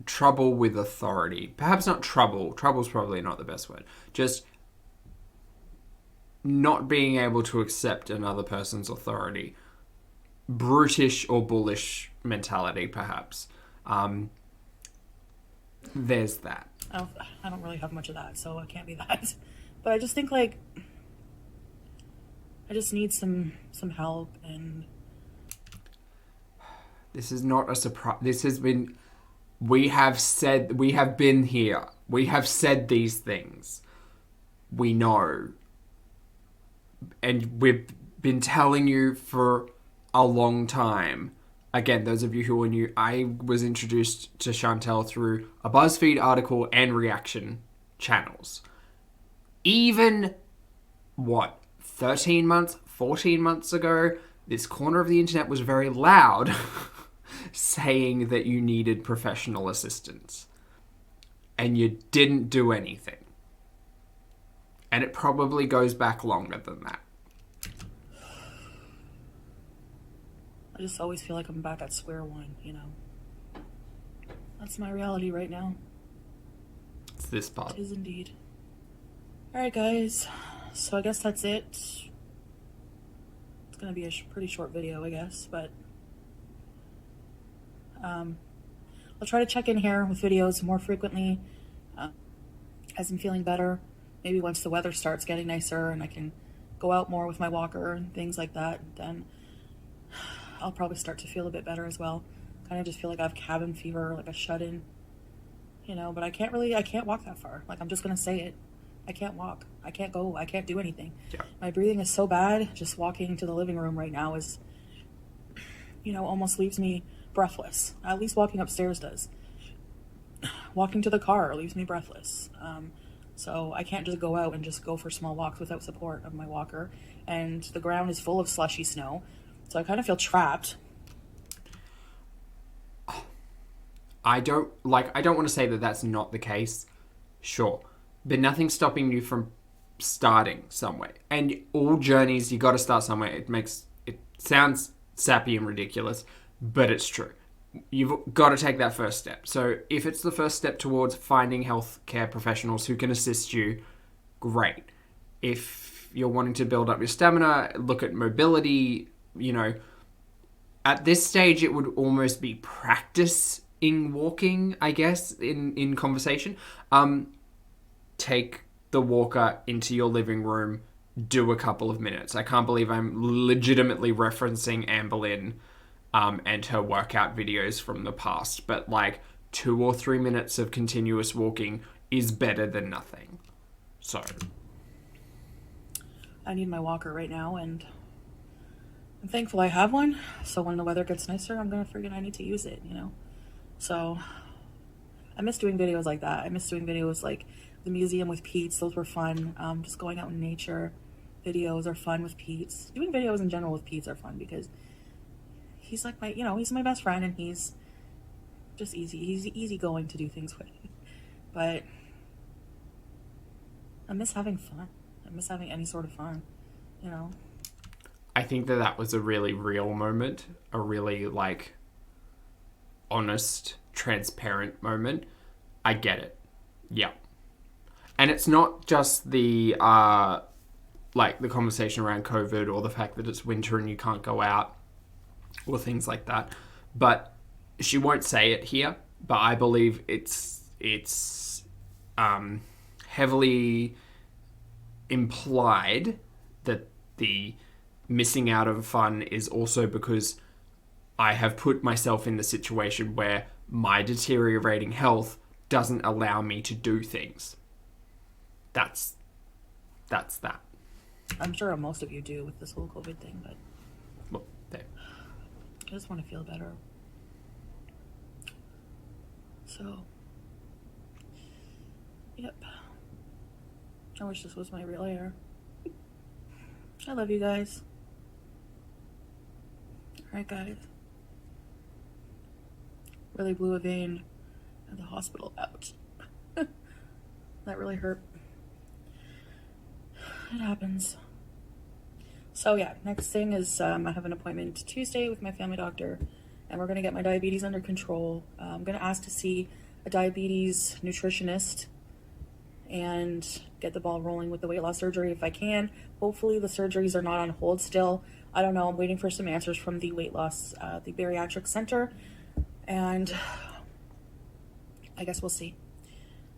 Trouble with authority. Perhaps not trouble. Trouble's probably not the best word. Just not being able to accept another person's authority. Brutish or bullish mentality, perhaps. There's that. I don't really have much of that, so it can't be that. But I just think, like, I just need some help, and this is not a surprise. This has been, we have been here. We have said these things. We know. And we've been telling you for a long time. Again, those of you who are new, I was introduced to Chantel through a BuzzFeed article and reaction channels. Even, 13 months, 14 months ago, this corner of the internet was very loud saying that you needed professional assistance. And you didn't do anything. And it probably goes back longer than that. I just always feel like I'm back at square one, you know. That's my reality right now. It's this part. It is indeed. Alright, guys. So I guess that's it. It's gonna be a pretty short video, I guess, but I'll try to check in here with videos more frequently as I'm feeling better. Maybe once the weather starts getting nicer and I can go out more with my walker and things like that, then I'll probably start to feel a bit better as well. Kind of just feel like I have cabin fever, like a shut-in, you know, but I can't walk that far. Like, I'm just gonna say it. I can't walk. I can't go. I can't do anything. Yeah. My breathing is so bad. Just walking to the living room right now is, you know, almost leaves me breathless. At least walking upstairs does. Walking to the car leaves me breathless. So I can't just go out and just go for small walks without support of my walker. And the ground is full of slushy snow. So I kind of feel trapped. I don't want to say that that's not the case. Sure. But nothing's stopping you from starting somewhere. And all journeys, you got to start somewhere. It sounds sappy and ridiculous, but it's true. You've got to take that first step. So if it's the first step towards finding healthcare professionals who can assist you, great. If you're wanting to build up your stamina, look at mobility, you know, at this stage, it would almost be practice in walking, I guess, in conversation. Take the walker into your living room, do a couple of minutes. I can't believe I'm legitimately referencing Anne Boleyn and her workout videos from the past, but like 2 or 3 minutes of continuous walking is better than nothing. So I need my walker right now, and I'm thankful I have one. So when the weather gets nicer, I need to use it, you know? So I miss doing videos like that. I miss doing videos like the museum with Pete's. Those were fun. Just going out in nature videos are fun with Pete's. Doing videos in general with Pete's are fun because he's like he's my best friend, and he's just easy. He's easygoing to do things with. But I miss having fun. I miss having any sort of fun, you know? I think that was a really real moment, a really like honest, transparent moment. I get it. Yeah. And it's not just the like the conversation around COVID or the fact that it's winter and you can't go out or things like that. But she won't say it here, but I believe it's heavily implied that the missing out of fun is also because I have put myself in the situation where my deteriorating health doesn't allow me to do things. That's that. I'm sure most of you do with this whole COVID thing, but Well, there. I just want to feel better. So, yep. I wish this was my real hair. I love you guys. Alright, guys. Really blew a vein at the hospital. Ouch. That really hurt. It happens. So yeah, next thing is I have an appointment Tuesday with my family doctor, and we're going to get my diabetes under control. I'm going to ask to see a diabetes nutritionist and get the ball rolling with the weight loss surgery if I can. Hopefully the surgeries are not on hold still. I don't know. I'm waiting for some answers from the weight loss, the bariatric center, and I guess we'll see.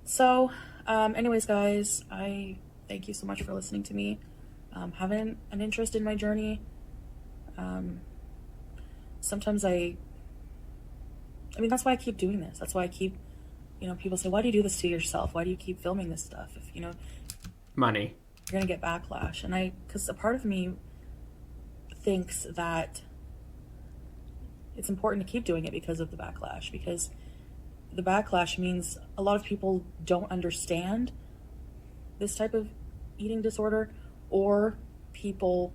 So, anyways, guys, I thank you so much for listening to me, having an interest in my journey. Sometimes I mean, that's why I keep doing this. That's why I keep, people say, why do you do this to yourself? Why do you keep filming this stuff? If, Money. you're going to get backlash. And because a part of me thinks that it's important to keep doing it because of the backlash, because the backlash means a lot of people don't understand this type of eating disorder, or people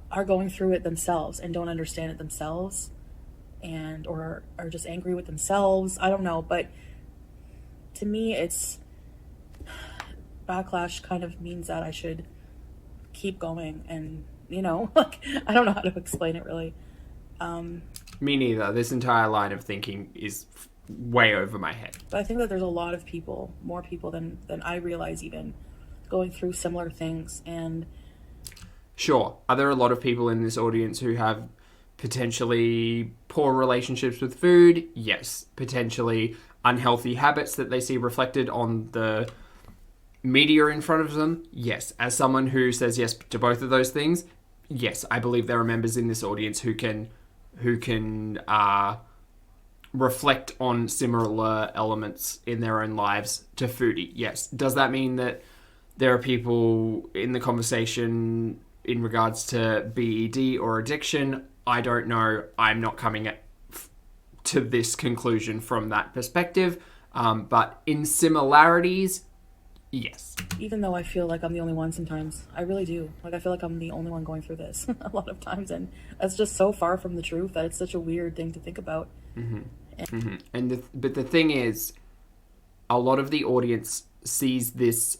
are going through it themselves and don't understand it themselves, and or are just angry with themselves. I don't know, but to me it's backlash kind of means that I should keep going, and like, I don't know how to explain it really. Me neither. This entire line of thinking is way over my head. But I think that there's a lot of people, more people than I realize even, going through similar things. And sure, are there a lot of people in this audience who have potentially poor relationships with food? Yes. Potentially unhealthy habits that they see reflected on the media in front of them? Yes. As someone who says yes to both of those things, yes, I believe there are members in this audience who can reflect on similar elements in their own lives to Foodie. Yes. Does that mean that there are people in the conversation in regards to BED or addiction? I don't know. I'm not coming to this conclusion from that perspective. But in similarities, yes. even though I feel like I'm the only one sometimes, I really do. Like, I feel like I'm the only one going through this a lot of times. And that's just so far from the truth that it's such a weird thing to think about. But the thing is, a lot of the audience sees this...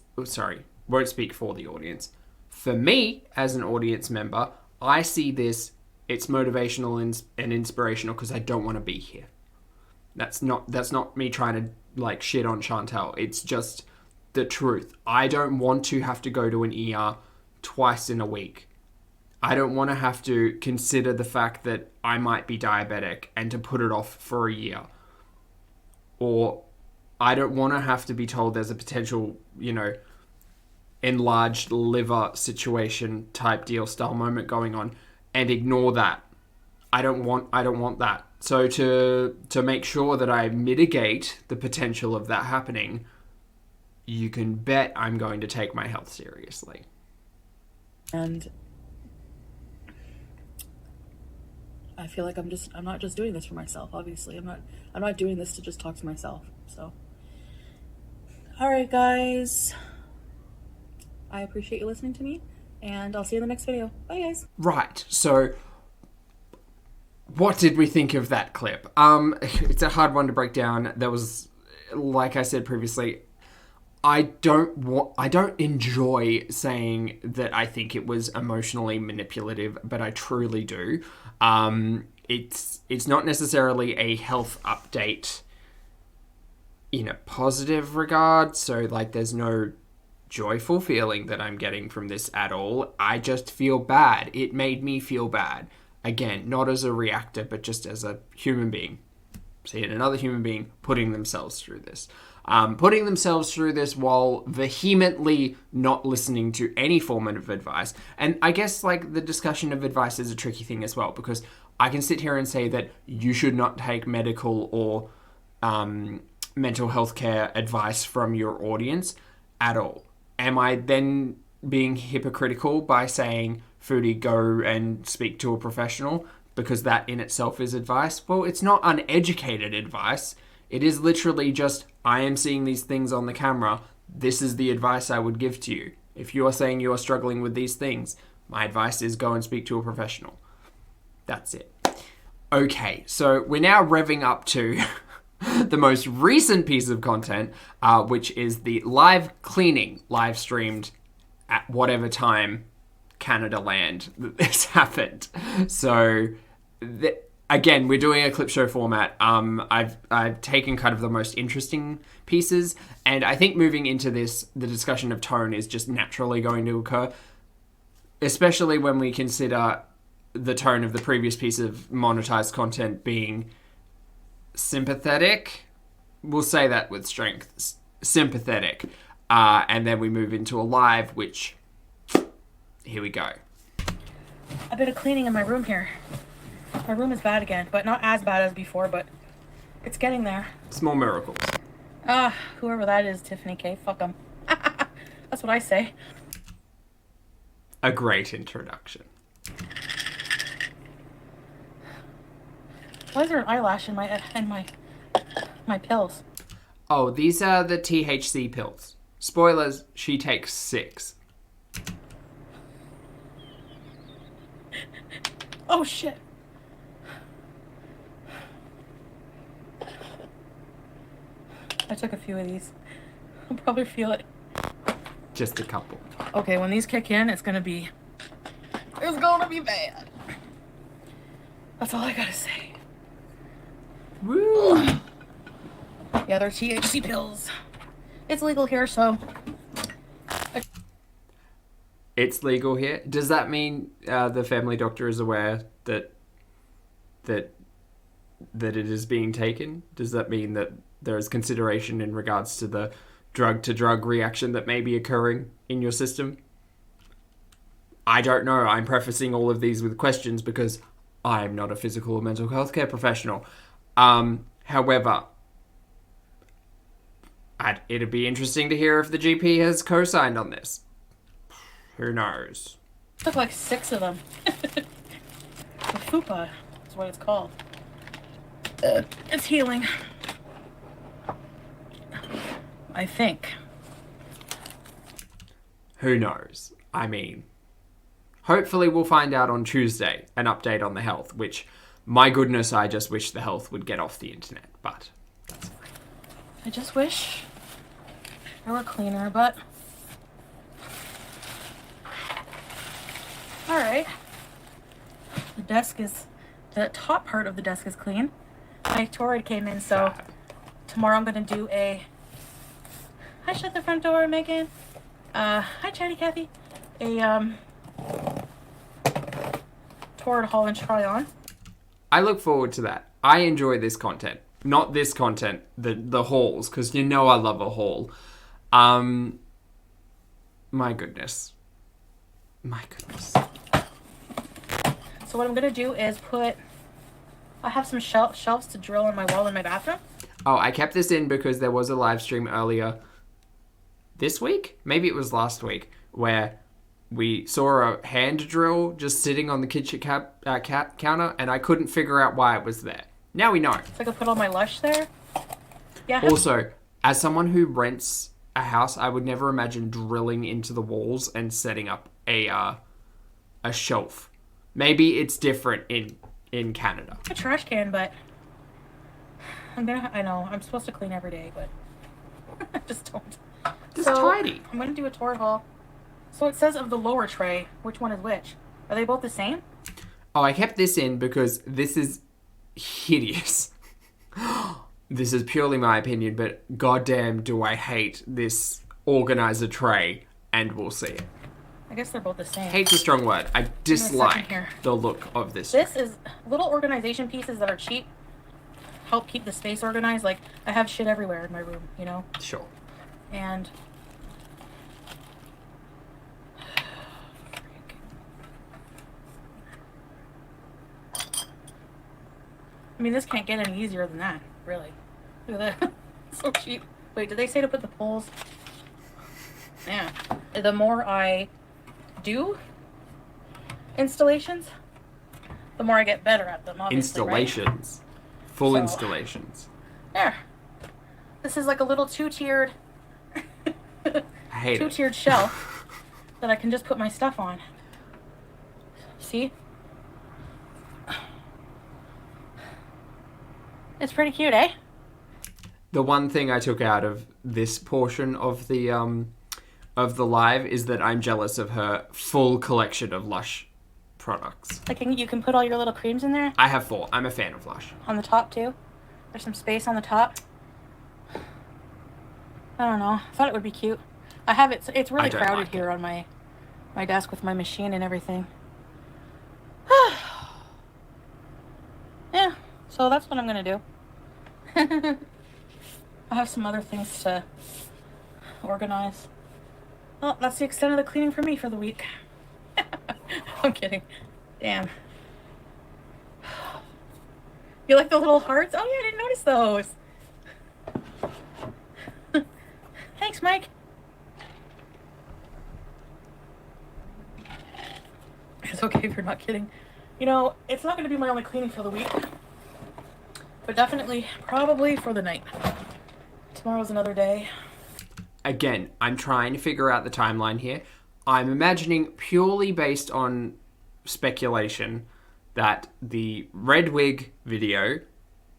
won't speak for the audience. For me, as an audience member, I see this, it's motivational and inspirational because I don't want to be here. That's not me trying to, shit on Chantel. It's just the truth. I don't want to have to go to an ER twice in a week. I don't want to have to consider the fact that I might be diabetic and to put it off for a year. Or I don't want to have to be told there's a potential, enlarged liver situation type deal style moment going on and ignore that. I don't want that. So to make sure that I mitigate the potential of that happening, you can bet I'm going to take my health seriously. And I feel like I'm not just doing this for myself, obviously. I'm not doing this to just talk to myself. So, all right, guys. I appreciate you listening to me, and I'll see you in the next video. Bye, guys. Right. So, what did we think of that clip? It's a hard one to break down. There was, like I said previously, I don't enjoy saying that I think it was emotionally manipulative, but I truly do. It's not necessarily a health update in a positive regard, so there's no joyful feeling that I'm getting from this at all. I just feel bad. It made me feel bad. Again, not as a reactor, but just as a human being. Seeing another human being putting themselves through this. Putting themselves through this while vehemently not listening to any form of advice. And I guess the discussion of advice is a tricky thing as well, because I can sit here and say that you should not take medical or mental health care advice from your audience at all. Am I then being hypocritical by saying, Foodie, go and speak to a professional, because that in itself is advice? Well, it's not uneducated advice. It is literally just, I am seeing these things on the camera. This is the advice I would give to you. If you are saying you are struggling with these things, my advice is go and speak to a professional. That's it. Okay, so we're now revving up to the most recent piece of content, which is the live cleaning, live streamed at whatever time Canada land that this happened. So again, we're doing a clip show format. I've taken kind of the most interesting pieces, and I think moving into this, the discussion of tone is just naturally going to occur, especially when we consider the tone of the previous piece of monetized content being sympathetic. We'll say that with strength, sympathetic. And then we move into a live, which, here we go. A bit of cleaning in my room here. My room is bad again, but not as bad as before, but it's getting there. Small miracles. Whoever that is, Tiffany K, fuck them. That's what I say. A great introduction. Why is there an eyelash in my pills? Oh, these are the THC pills. Spoilers, she takes 6. Oh shit. I took a few of these. I'll probably feel it. Just a couple. Okay, when these kick in, it's gonna be bad. That's all I gotta say. Woo! Yeah, they're THC pills. It's legal here, so. It's legal here. Does that mean the family doctor is aware that it is being taken? Does that mean that there is consideration in regards to the drug-to-drug reaction that may be occurring in your system? I don't know. I'm prefacing all of these with questions because I'm not a physical or mental health care professional. However, it'd be interesting to hear if the GP has co-signed on this. Who knows? Took like 6 of them. The fupa is what it's called. It's healing. I think. Who knows? I mean, hopefully we'll find out on Tuesday an update on the health, which, my goodness, I just wish the health would get off the internet, but that's fine. I just wish I were cleaner, but... Alright. The top part of the desk is clean. My Torrid came in, so tomorrow I'm going to do a... Hi, shut the front door, Megan. Hi, Chatty Cathy. A, Torrid haul and try on. I look forward to that. I enjoy this content. Not this content, the hauls, because you know I love a haul. My goodness. My goodness. So what I'm going to do is I have some shelves to drill on my wall in my bathroom. Oh, I kept this in because there was a live stream earlier this week? Maybe it was last week, where we saw a hand drill just sitting on the kitchen counter, and I couldn't figure out why it was there. Now we know. So I could put all my Lush there. Yeah. Also, as someone who rents a house, I would never imagine drilling into the walls and setting up a shelf. Maybe it's different in Canada. A trash can, but I know I'm supposed to clean every day, but I just don't. Just tidy. I'm gonna do a tour haul. So it says of the lower tray, which one is which? Are they both the same? Oh, I kept this in because this is hideous. This is purely my opinion, but goddamn do I hate this organizer tray, and we'll see it. I guess they're both the same. Hate's a strong word. I dislike here. the look of this. This is little organization pieces that are cheap. Help keep the space organized. Like, I have shit everywhere in my room, you know? Sure. And... I mean, this can't get any easier than that, really. Look at that. So cheap. Wait, did they say to put the poles? Yeah. The more I do installations, the more I get better at them, obviously, Installations. Right? Full installations. There. This is like a little two-tiered I hate two-tiered shelf that I can just put my stuff on. See? It's pretty cute, eh? The one thing I took out of this portion of the live is that I'm jealous of her full collection of Lush products. Like, you can put all your little creams in there. I have 4. I'm a fan of Lush. On the top, too. There's some space on the top. I don't know. I thought it would be cute. I have it. It's really crowded like here on my desk with my machine and everything. Yeah, so that's what I'm gonna do. I have some other things to organize. Well, that's the extent of the cleaning for me for the week. I'm kidding. Damn. You like the little hearts? Oh yeah, I didn't notice those. Thanks, Mike. It's okay if you're not kidding. You know, it's not going to be my only cleaning for the week. But definitely, probably for the night. Tomorrow's another day. Again, I'm trying to figure out the timeline here. I'm imagining, purely based on speculation, that the red wig video,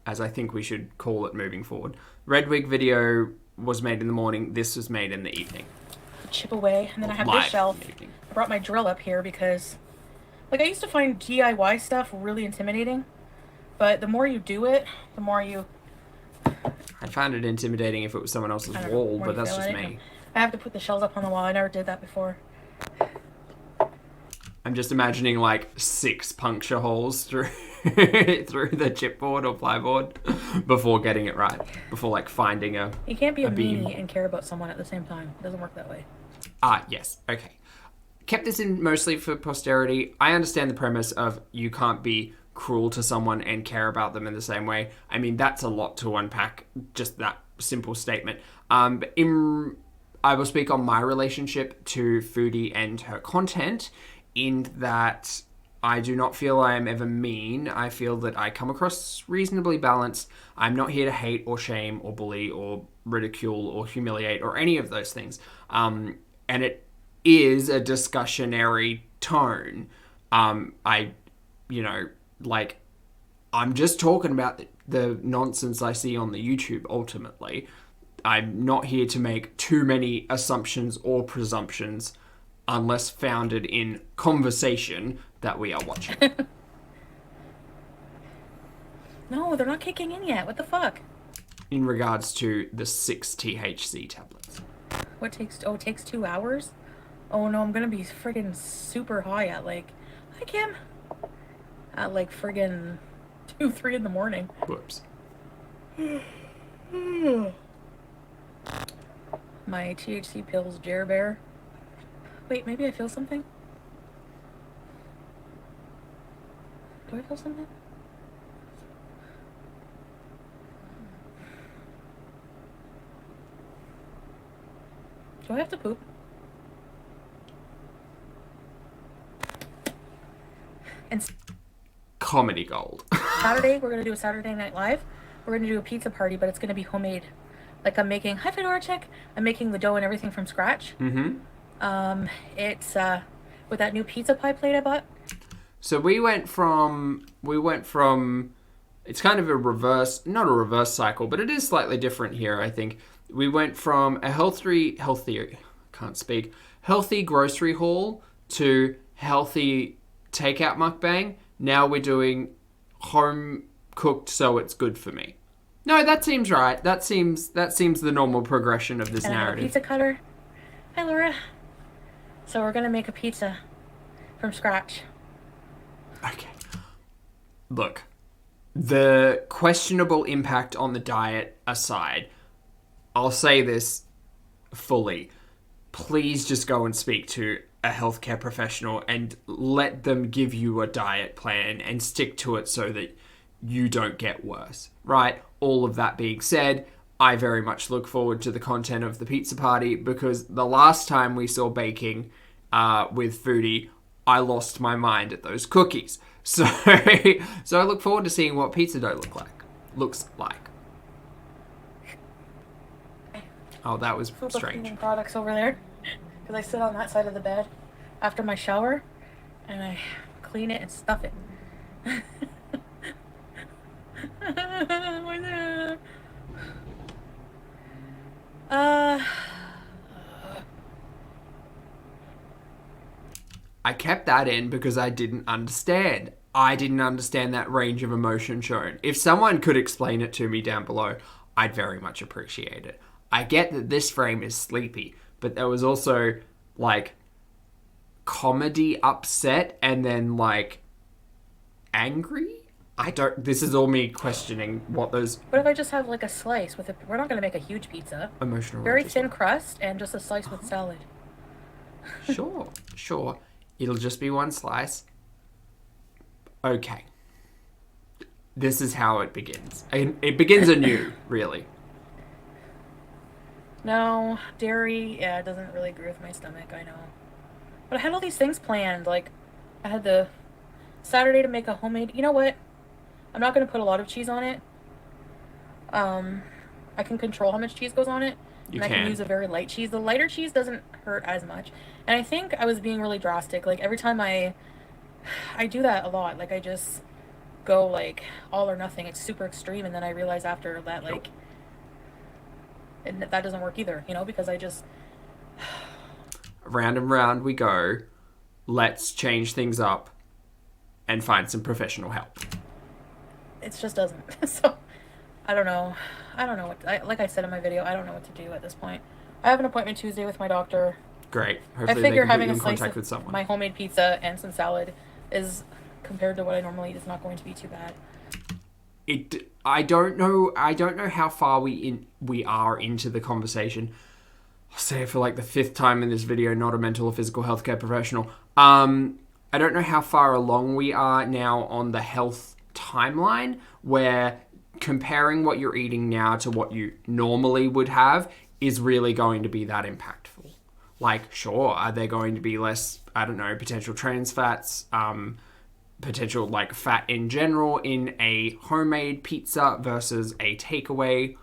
as I think we should call it moving forward, red wig video was made in the morning, this was made in the evening. Chip away, and then I have Live this shelf. I brought my drill up here because, like, I used to find DIY stuff really intimidating, but the more you do it, the more you... I found it intimidating if it was someone else's wall, but that's just me. I have to put the shelves up on the wall. I never did that before. I'm just imagining like 6 puncture holes through through the chipboard or plyboard before getting it right. Before like finding a You can't be a beam. meanie and care about someone at the same time. It doesn't work that way. Yes. Okay. Kept this in mostly for posterity. I understand the premise of you can't be cruel to someone and care about them in the same way. I mean, that's a lot to unpack, just that simple statement. But I will speak on my relationship to Foodie and her content, in that I do not feel I am ever mean. I feel that I come across reasonably balanced. I'm not here to hate or shame or bully or ridicule or humiliate or any of those things. And it is a discussionary tone. I'm just talking about the nonsense I see on the YouTube, ultimately. I'm not here to make too many assumptions or presumptions unless founded in conversation that we are watching. No, they're not kicking in yet. What the fuck? In regards to the 6 THC tablets. What takes... Oh, it takes 2 hours? Oh no, I'm gonna be friggin' super high at like... Hi, Kim. At like friggin' 2, 3 in the morning. Whoops. My THC pills, Jer Bear. Wait, maybe I feel something? Do I feel something? Do I have to poop? And Comedy gold. Saturday, we're going to do a Saturday Night Live. We're going to do a pizza party, but it's going to be homemade. Like, I'm making... Hi, Fedora Check! I'm making the dough and everything from scratch. Mm-hmm. It's, with that new pizza pie plate I bought. So we went from, it's kind of a reverse, not a reverse cycle, but it is slightly different here, I think. We went from a healthy grocery haul to healthy takeout mukbang. Now we're doing home cooked so it's good for me. No, that seems right. That seems the normal progression of this and narrative. I have a pizza cutter. Hi, Laura. So we're gonna make a pizza from scratch. Okay. Look, the questionable impact on the diet aside, I'll say this fully. Please just go and speak to a healthcare professional and let them give you a diet plan and stick to it so that you don't get worse, right? All of that being said, I very much look forward to the content of the pizza party, because the last time we saw baking with Foodie, I lost my mind at those cookies. So I look forward to seeing what pizza dough looks like. Oh, that was Fupa strange. cleaning products over there, because I sit on that side of the bed after my shower, and I clean it and stuff it. I kept that in because I didn't understand. I didn't understand that range of emotion shown. If someone could explain it to me down below, I'd very much appreciate it. I get that this frame is sleepy, but there was also, like, comedy upset and then, like, angry? This is all me questioning what those What if I just have like a slice with we're not going to make a huge pizza. emotional... Very ranges thin crust and just a slice with salad. Sure. It'll just be one slice. Okay. This is how it begins. It begins anew, really. No, dairy, yeah, it doesn't really agree with my stomach, I know. But I had all these things planned, like, I had the Saturday to make a homemade, you know what? I'm not going to put a lot of cheese on it. I can control how much cheese goes on it. I can use a very light cheese. The lighter cheese doesn't hurt as much. And I think I was being really drastic. Like, every time I do that a lot. Like, I just go, like, all or nothing. It's super extreme. And then I realize after that, like, and that doesn't work either, you know, because I just... Round and round we go. Let's change things up and find some professional help. It just doesn't. So, I don't know. Like I said in my video, I don't know what to do at this point. I have an appointment Tuesday with my doctor. Great. I Hopefully figure they can put having you a in slice contact with of someone. my homemade pizza and some salad is, compared to what I normally eat, is not going to be too bad. I don't know how far we are into the conversation. I'll say it for like the 5th time in this video, not a mental or physical healthcare professional. I don't know how far along we are now on the health timeline, where comparing what you're eating now to what you normally would have is really going to be that impactful. Like, sure, are there going to be less, I don't know, potential trans fats, potential like fat in general in a homemade pizza versus a takeaway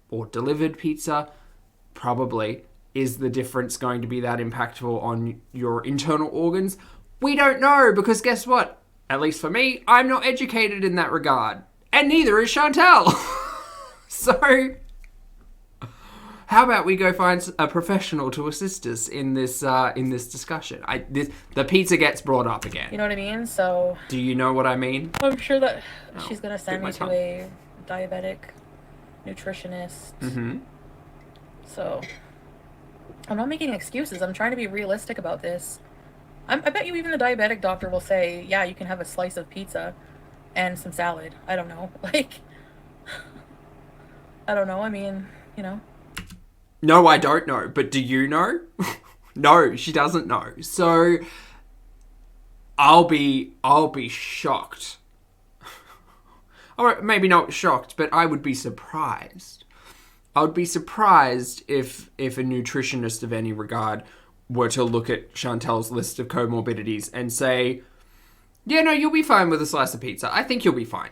or delivered pizza? Probably. Is the difference going to be that impactful on your internal organs? We don't know, because guess what? At least for me, I'm not educated in that regard. And neither is Chantal. So, how about we go find a professional to assist us in this discussion? The pizza gets brought up again. You know what I mean? So... Do you know what I mean? I'm sure that she's going to send me to tongue. a diabetic nutritionist. Mm-hmm. So... I'm not making excuses. I'm trying to be realistic about this. I bet you even the diabetic doctor will say, yeah, you can have a slice of pizza and some salad. I don't know. Like, I don't know. I mean, you know. No, I don't know. But do you know? No, she doesn't know. So, I'll be shocked. Or maybe not shocked, but I would be surprised. I would be surprised if a nutritionist of any regard were to look at Chantal's list of comorbidities and say, yeah, no, you'll be fine with a slice of pizza. I think you'll be fine.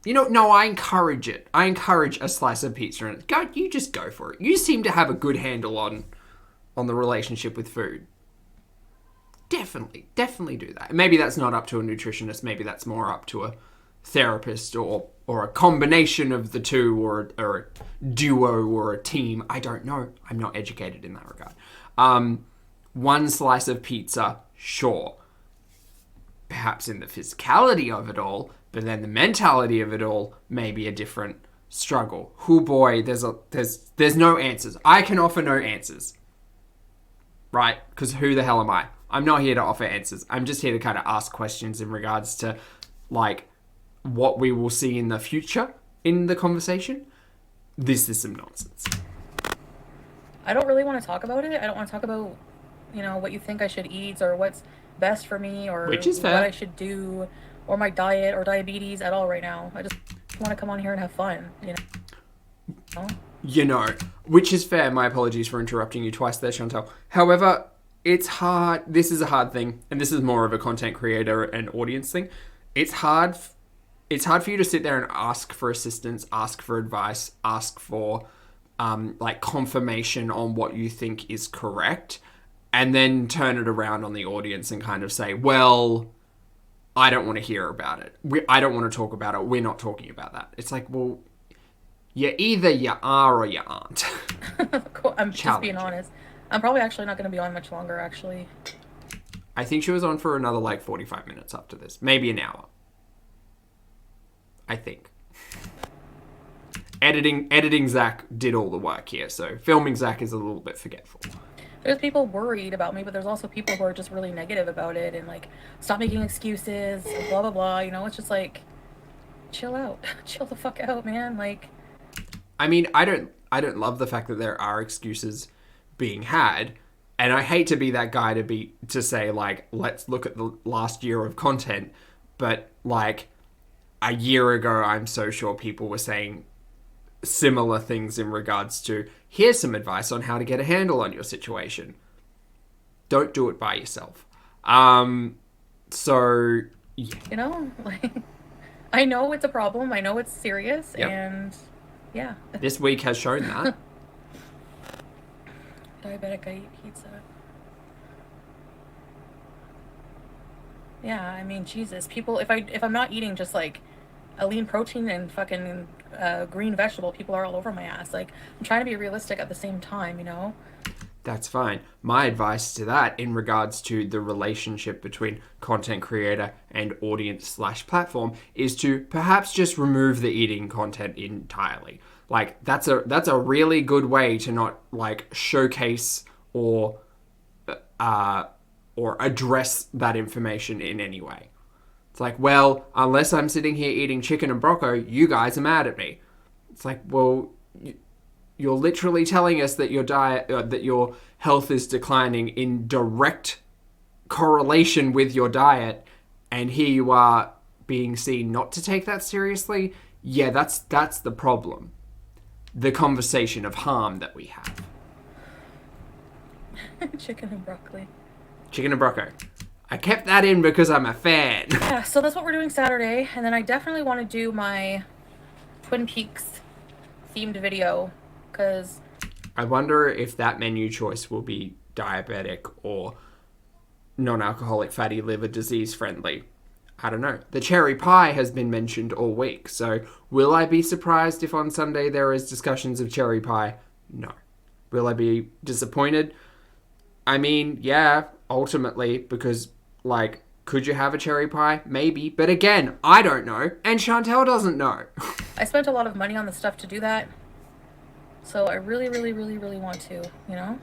You know, no, I encourage it. I encourage a slice of pizza. And you just go for it. You seem to have a good handle on the relationship with food. Definitely do that. Maybe that's not up to a nutritionist. Maybe that's more up to a therapist or a combination of the two, or a duo or a team. I don't know. I'm not educated in that regard. One slice of pizza, sure. Perhaps in the physicality of it all, but then the mentality of it all may be a different struggle. Oh boy, there's no answers. I can offer no answers. Right? Because who the hell am I? I'm not here to offer answers. I'm just here to kind of ask questions in regards to, like, what we will see in the future in the conversation. This is some nonsense. I don't really want to talk about it. I don't want to talk about, you know, what you think I should eat or what's best for me or Which is fair. what I should do or my diet or diabetes at all right now. I just want to come on here and have fun, you know? You know, which is fair. My apologies for interrupting you twice there, Chantal. However, it's hard. This is a hard thing, and this is more of a content creator and audience thing. It's hard for you to sit there and ask for assistance, ask for advice, ask for like confirmation on what you think is correct, and then turn it around on the audience and kind of say, well, I don't want to hear about it. I don't want to talk about it. We're not talking about that. It's like, well, either you are or you aren't. Cool. I'm just being honest. I'm probably actually not going to be on much longer, actually. I think she was on for another like 45 minutes after this. Maybe an hour. I think. Editing Zach did all the work here, so filming Zach is a little bit forgetful. There's people worried about me, but there's also people who are just really negative about it and like, stop making excuses, blah blah blah. You know, it's just like, chill out, chill the fuck out, man. Like, I mean, I don't love the fact that there are excuses being had, and I hate to be that guy to say like, let's look at the last year of content, but like a year ago, I'm so sure people were saying similar things in regards to, here's some advice on how to get a handle on your situation. Don't do it by yourself. So yeah. you know, like, I know it's a problem. I know it's serious, Yep. and yeah. This week has shown that. Diabetic, I eat pizza. Yeah, I mean, Jesus, people. If I'm not eating just like a lean protein and fucking green vegetable, people are all over my ass. Like, I'm trying to be realistic at the same time, you know? That's fine. My advice to that in regards to the relationship between content creator and audience/platform is to perhaps just remove the eating content entirely. Like, that's a really good way to not like showcase or address that information in any way. It's like, well, unless I'm sitting here eating chicken and broccoli, you guys are mad at me. It's like, well, you're literally telling us that your diet, that your health is declining in direct correlation with your diet, and here you are being seen not to take that seriously. Yeah, that's the problem. The conversation of harm that we have. Chicken and broccoli. Chicken and broccoli. I kept that in because I'm a fan. Yeah, so that's what we're doing Saturday, and then I definitely want to do my Twin Peaks themed video, because I wonder if that menu choice will be diabetic or non-alcoholic fatty liver disease friendly. I don't know. The cherry pie has been mentioned all week, so will I be surprised if on Sunday there is discussions of cherry pie? No. Will I be disappointed? I mean, yeah, ultimately, because, like, could you have a cherry pie? Maybe. But again, I don't know, and Chantel doesn't know. I spent a lot of money on the stuff to do that. So I really, really, really, really want to, you know?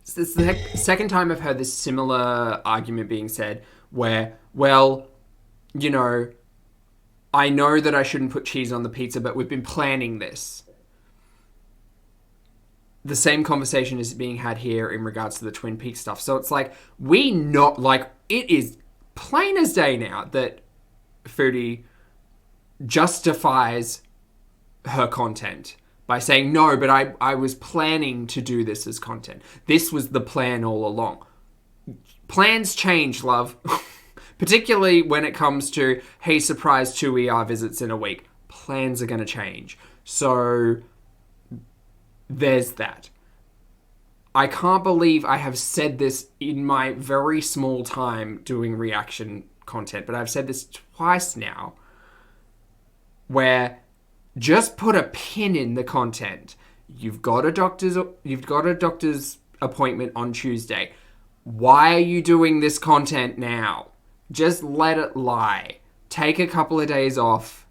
It's the second time I've heard this similar argument being said where, well, you know, I know that I shouldn't put cheese on the pizza, but we've been planning this. The same conversation is being had here in regards to the Twin Peaks stuff. So it's like, it is plain as day now that Foodie justifies her content by saying, no, but I was planning to do this as content. This was the plan all along. Plans change, love. Particularly when it comes to, hey, surprise, 2 ER visits in a week. Plans are going to change. So there's that. I can't believe I have said this in my very small time doing reaction content, but I've said this twice now, where just put a pin in the content. You've got a doctor's appointment on Tuesday. Why are you doing this content now? Just let it lie. Take a couple of days off.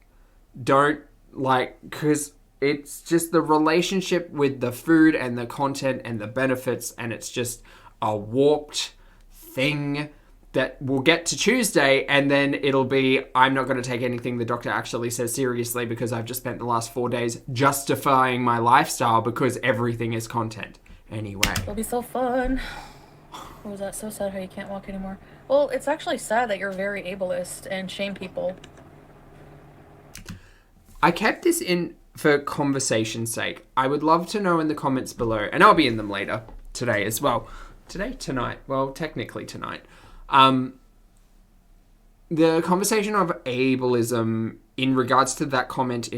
Don't, because it's just the relationship with the food and the content and the benefits, and it's just a warped thing that we'll get to Tuesday, and then it'll be, I'm not going to take anything the doctor actually says seriously because I've just spent the last 4 days justifying my lifestyle because everything is content. Anyway. It'll be so fun. What was that? So sad how you can't walk anymore. Well, it's actually sad that you're very ableist and shame people. I kept this in for conversation's sake. I would love to know in the comments below, and I'll be in them later today as well. Tonight. Well, technically tonight. The conversation of ableism in regards to that comment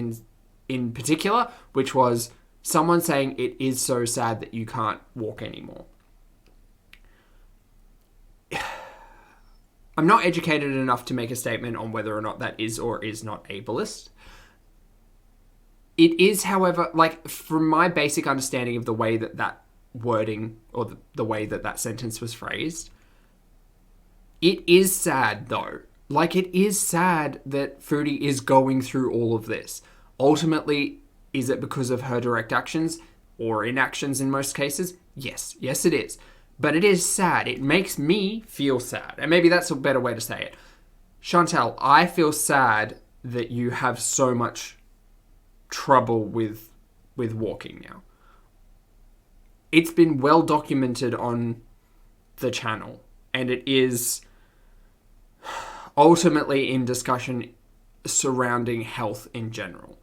in particular, which was someone saying it is so sad that you can't walk anymore. I'm not educated enough to make a statement on whether or not that is or is not ableist. It is, however, from my basic understanding of the way that wording or the way that sentence was phrased, It is sad, though. Like, it is sad that Foodie is going through all of this. Ultimately, is it because of her direct actions or inactions in most cases? Yes. Yes, it is. But it is sad. It makes me feel sad. And maybe that's a better way to say it. Chantal, I feel sad that you have so much trouble with walking now. It's been well documented on the channel, and it is ultimately in discussion surrounding health in general.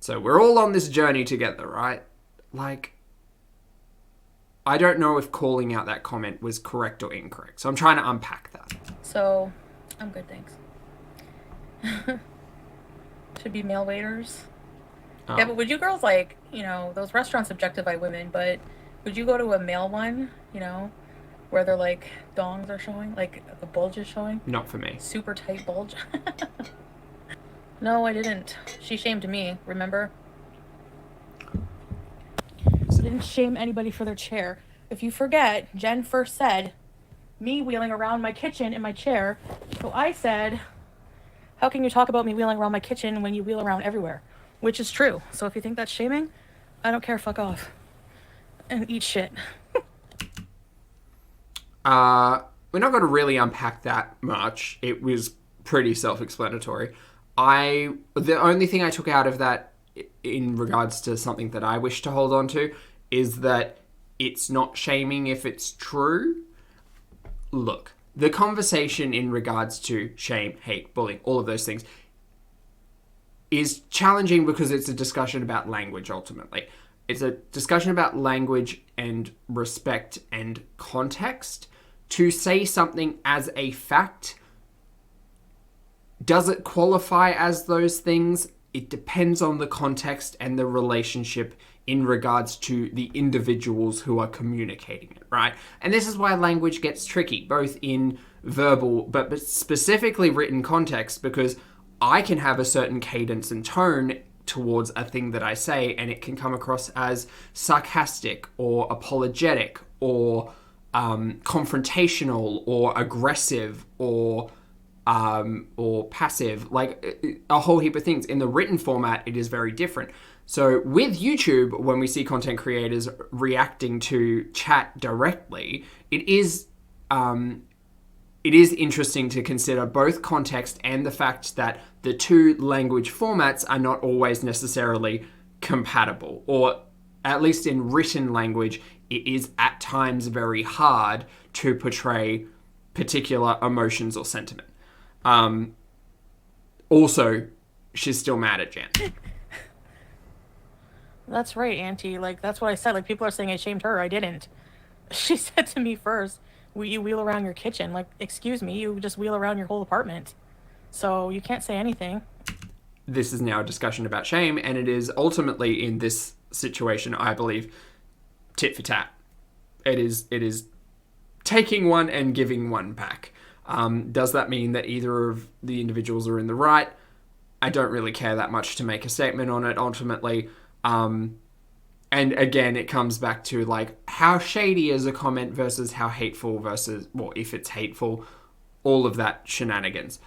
So we're all on this journey together, right? Like, I don't know if calling out that comment was correct or incorrect. So I'm trying to unpack that. So, I'm good, thanks. Should be male waiters. Oh. Yeah, but would you girls like, those restaurants objectify women, but would you go to a male one, where they're like, dongs are showing, like the bulge is showing? Not for me. Super tight bulge. No, I didn't. She shamed me, remember? I didn't shame anybody for their chair. If you forget, Jen first said, me wheeling around my kitchen in my chair. So I said, how can you talk about me wheeling around my kitchen when you wheel around everywhere? Which is true. So if you think that's shaming, I don't care, fuck off. And eat shit. We're not going to really unpack that much. It was pretty self-explanatory. The only thing I took out of that in regards to something that I wish to hold on to is that it's not shaming if it's true. Look, the conversation in regards to shame, hate, bullying, all of those things is challenging because it's a discussion about language ultimately. It's a discussion about language and respect and context. To say something as a fact, does it qualify as those things? It depends on the context and the relationship in regards to the individuals who are communicating it, right? And this is why language gets tricky, both in verbal, but specifically written context, because I can have a certain cadence and tone towards a thing that I say, and it can come across as sarcastic or apologetic or confrontational or aggressive or passive, like a whole heap of things. In the written format, it is very different. So with YouTube, when we see content creators reacting to chat directly, it is interesting to consider both context and the fact that the two language formats are not always necessarily compatible, or at least in written language, it is at times very hard to portray particular emotions or sentiment. Also, she's still mad at Jen. That's right, Auntie. Like, that's what I said. Like, people are saying I shamed her. I didn't. She said to me first, will you wheel around your kitchen? Like, excuse me, you just wheel around your whole apartment. So you can't say anything. This is now a discussion about shame, and it is ultimately in this situation, I believe, tit for tat. It is taking one and giving one back. Does that mean that either of the individuals are in the right? I don't really care that much to make a statement on it, ultimately. And again, it comes back to, like, how shady is a comment versus how hateful versus, well, if it's hateful, all of that shenanigans.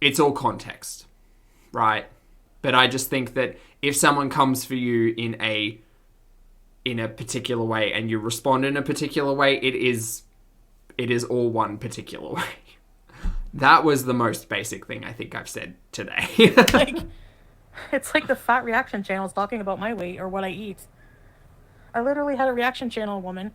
It's all context, right? But I just think that if someone comes for you in a particular way and you respond in a particular way, it is all one particular way. That was the most basic thing I think I've said today. It's like the fat reaction channels talking about my weight or what I eat. I literally had a reaction channel woman.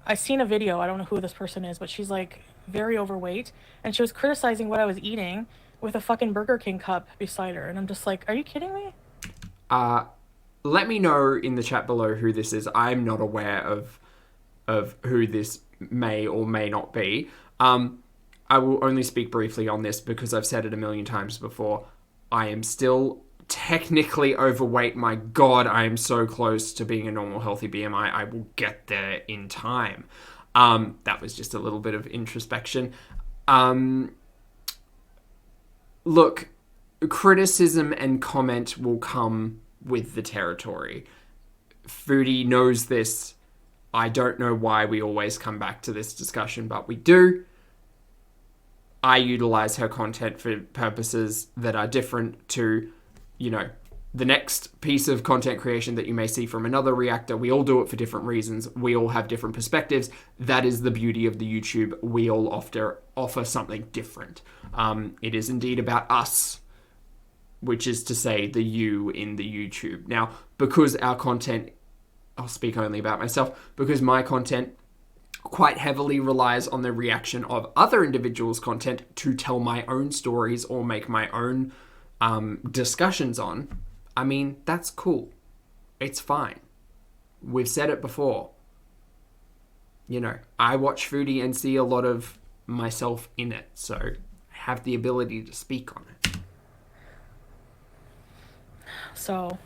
I seen a video, I don't know who this person is, but she's like very overweight, and she was criticizing what I was eating with a fucking Burger King cup beside her, and I'm just like, are you kidding me? Let me know in the chat below who this is. I'm not aware of who this may or may not be. I will only speak briefly on this because I've said it a million times before. I am still technically overweight. My God, I am so close to being a normal, healthy BMI. I will get there in time. That was just a little bit of introspection. Look, criticism and comment will come with the territory. Foodie knows this. I don't know why we always come back to this discussion, but we do. I utilize her content for purposes that are different to, you know, the next piece of content creation that you may see from another reactor. We all do it for different reasons. We all have different perspectives. That is the beauty of the YouTube. We all offer something different. It is indeed about us, which is to say the you in the YouTube. Now, because our content, I'll speak only about myself, because my content quite heavily relies on the reaction of other individuals' content to tell my own stories or make my own discussions on. I mean, that's cool. It's fine. We've said it before. You know, I watch Foodie and see a lot of myself in it, so I have the ability to speak on it. So.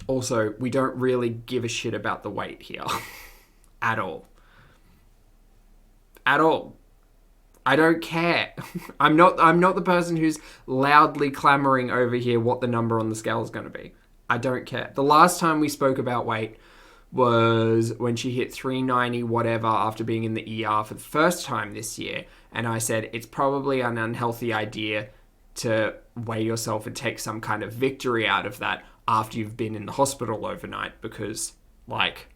Also, we don't really give a shit about the weight here. At all. At all. I don't care. I'm not the person who's loudly clamoring over here what the number on the scale is going to be. I don't care. The last time we spoke about weight was when she hit 390 whatever after being in the ER for the first time this year, and I said it's probably an unhealthy idea to weigh yourself and take some kind of victory out of that after you've been in the hospital overnight because, like,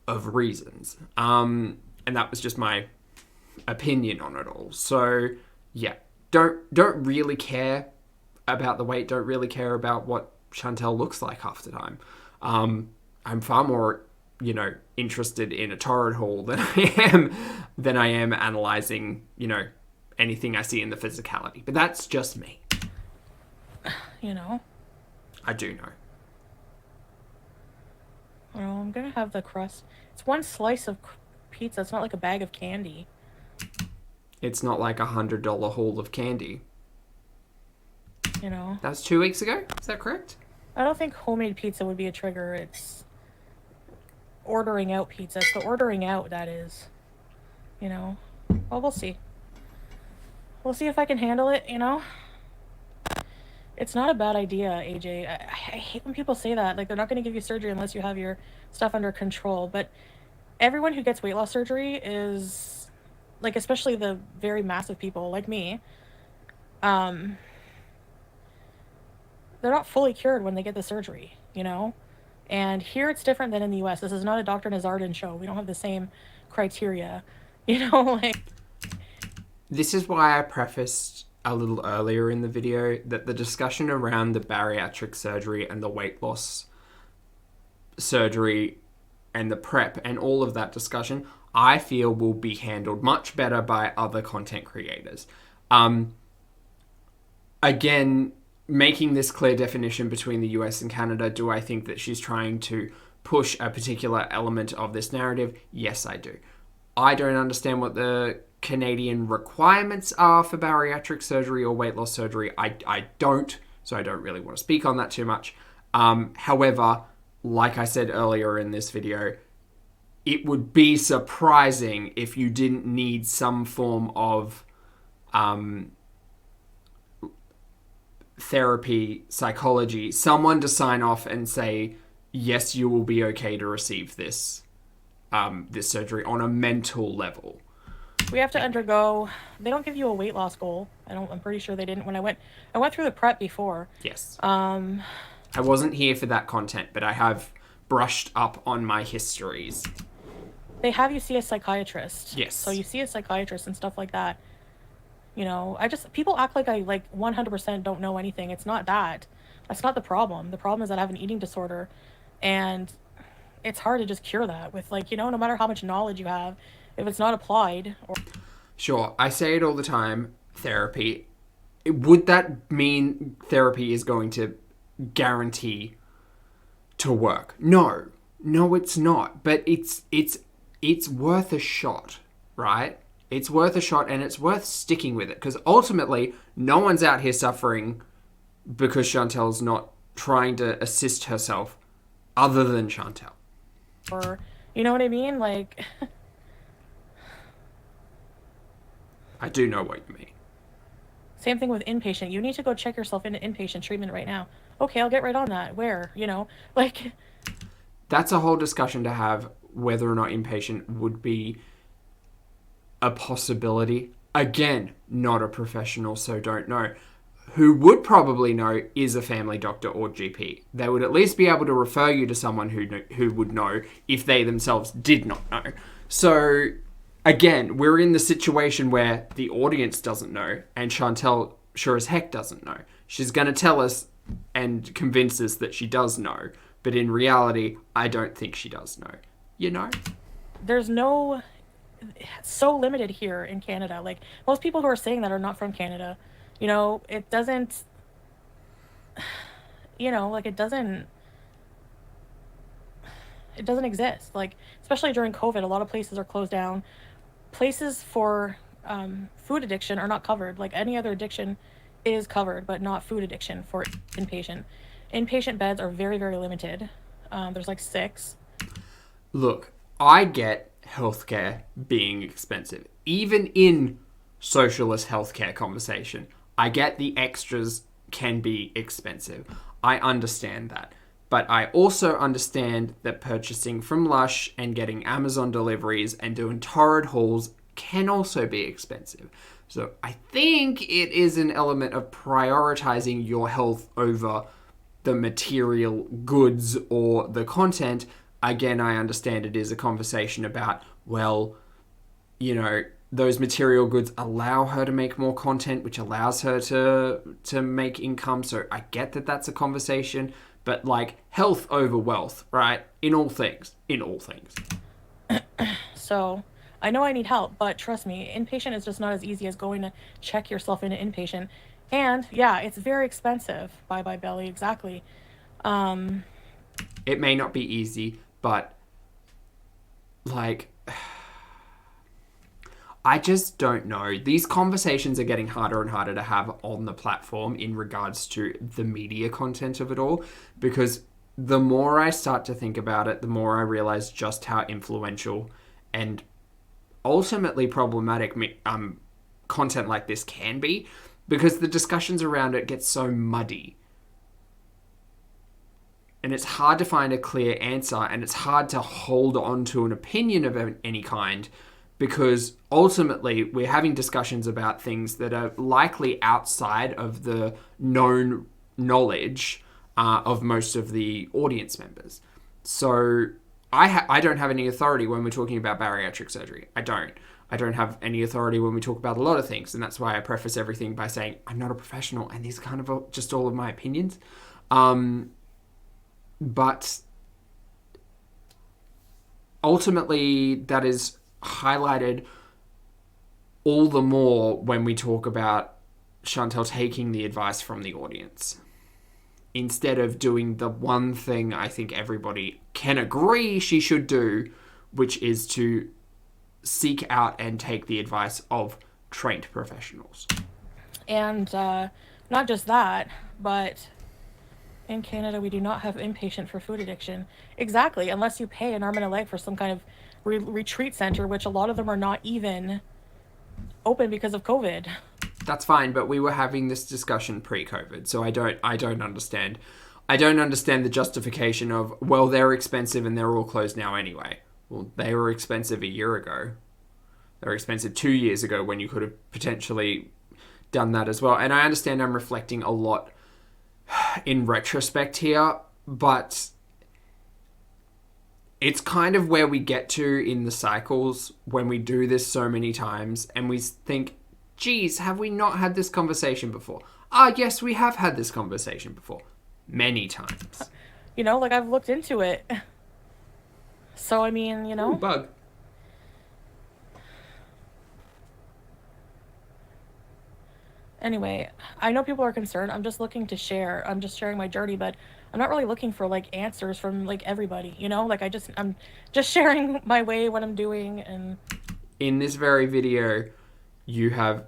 of reasons. And that was just my opinion on it all. So yeah, don't really care about the weight, don't really care about what Chantel looks like half the time. I'm far more, you know, interested in a torrid haul than I am analyzing, you know, anything I see in the physicality. But that's just me. You know, I do know. Well, I'm gonna have the crust. It's one slice of pizza. It's not like a bag of candy. It's not like $100 haul of candy. You know. That's 2 weeks ago? Is that correct? I don't think homemade pizza would be a trigger. It's ordering out pizza. It's the ordering out that is. You know. Well, we'll see. We'll see if I can handle it, you know. It's not a bad idea, AJ. I hate when people say that. Like, they're not going to give you surgery unless you have your stuff under control. But everyone who gets weight loss surgery is, like, especially the very massive people like me, they're not fully cured when they get the surgery, you know? And here it's different than in the US. This is not a Dr. Nazardin show. We don't have the same criteria, you know? Like, this is why I prefaced a little earlier in the video that the discussion around the bariatric surgery and the weight loss surgery and the prep and all of that discussion, I feel will be handled much better by other content creators. Again, making this clear definition between the US and Canada, do I think that she's trying to push a particular element of this narrative? Yes, I do. I don't understand what the Canadian requirements are for bariatric surgery or weight loss surgery. I don't, so I don't really want to speak on that too much. However, like I said earlier in this video, it would be surprising if you didn't need some form of therapy, psychology, someone to sign off and say, yes, you will be okay to receive this this surgery on a mental level. we have to undergo. They don't give you a weight loss goal. I'm pretty sure they didn't when I went through the prep before. Yes. I wasn't here for that content, but I have brushed up on my histories. They have you see a psychiatrist. Yes. So you see a psychiatrist and stuff like that. You know, people act like I 100% don't know anything. It's not that. That's not the problem. The problem is that I have an eating disorder, and it's hard to just cure that with, like, you know, no matter how much knowledge you have, if it's not applied. Sure, I say it all the time, therapy. Would that mean therapy is going to guarantee to work? No, it's not. But it's worth a shot, right? It's worth a shot, and it's worth sticking with it, because ultimately, no one's out here suffering because Chantel's not trying to assist herself other than Chantel. Or, you know what I mean? Like, I do know what you mean. same thing with inpatient. You need to go check yourself into inpatient treatment right now. Okay, I'll get right on that. Where? You know, like... That's a whole discussion to have whether or not inpatient would be a possibility. Again, not a professional, so don't know. Who would probably know is a family doctor or GP. They would at least be able to refer you to someone who would know if they themselves did not know. So, again, we're in the situation where the audience doesn't know, and Chantel sure as heck doesn't know. She's going to tell us and convince us that she does know, but in reality, I don't think she does know. You know? There's no... It's so limited here in Canada. Like, most people who are saying that are not from Canada. You know, it doesn't... You know, like, it doesn't exist. Like, especially during COVID, a lot of places are closed down. Places for food addiction are not covered. Like, any other addiction is covered, but not food addiction for inpatient. Inpatient beds are very, very limited. There's like 6. Look, I get healthcare being expensive. Even in socialist healthcare conversation, I get the extras can be expensive. I understand that. But I also understand that purchasing from Lush and getting Amazon deliveries and doing torrid hauls can also be expensive. So I think it is an element of prioritizing your health over the material goods or the content. Again, I understand it is a conversation about, well, you know, those material goods allow her to make more content, which allows her to make income. So I get that that's a conversation, but like health over wealth, right? In all things. So I know I need help, but trust me, inpatient is just not as easy as going to check yourself into inpatient. And yeah, it's very expensive. Bye bye belly, exactly. It may not be easy, but like, I just don't know. These conversations are getting harder and harder to have on the platform in regards to the media content of it all, because the more I start to think about it, the more I realize just how influential and ultimately problematic content like this can be, because the discussions around it get so muddy. And it's hard to find a clear answer, and it's hard to hold on to an opinion of any kind, because ultimately we're having discussions about things that are likely outside of the known knowledge of most of the audience members. So I don't have any authority when we're talking about bariatric surgery. I don't have any authority when we talk about a lot of things, and that's why I preface everything by saying I'm not a professional, and these are kind of just all of my opinions. But ultimately, that is highlighted all the more when we talk about Chantel taking the advice from the audience, instead of doing the one thing I think everybody can agree she should do, which is to seek out and take the advice of trained professionals. And not just that, but in Canada, we do not have inpatient for food addiction. Exactly, unless you pay an arm and a leg for some kind of retreat center, which a lot of them are not even open because of COVID. That's fine, but we were having this discussion pre-COVID, so I don't understand. I don't understand the justification of, well, they're expensive and they're all closed now anyway. Well, they were expensive a year ago. They were expensive 2 years ago when you could have potentially done that as well. And I understand I'm reflecting a lot in retrospect here, but it's kind of where we get to in the cycles when we do this so many times and we think, geez, have we not had this conversation before? Yes, we have had this conversation before. Many times. You know, like, I've looked into it. So, I mean, you know. Ooh, bug. Anyway, I know people are concerned. I'm just looking to share. I'm just sharing my journey, but I'm not really looking for, like, answers from, like, everybody, you know? Like, I'm just sharing my way, what I'm doing, and... In this very video, you have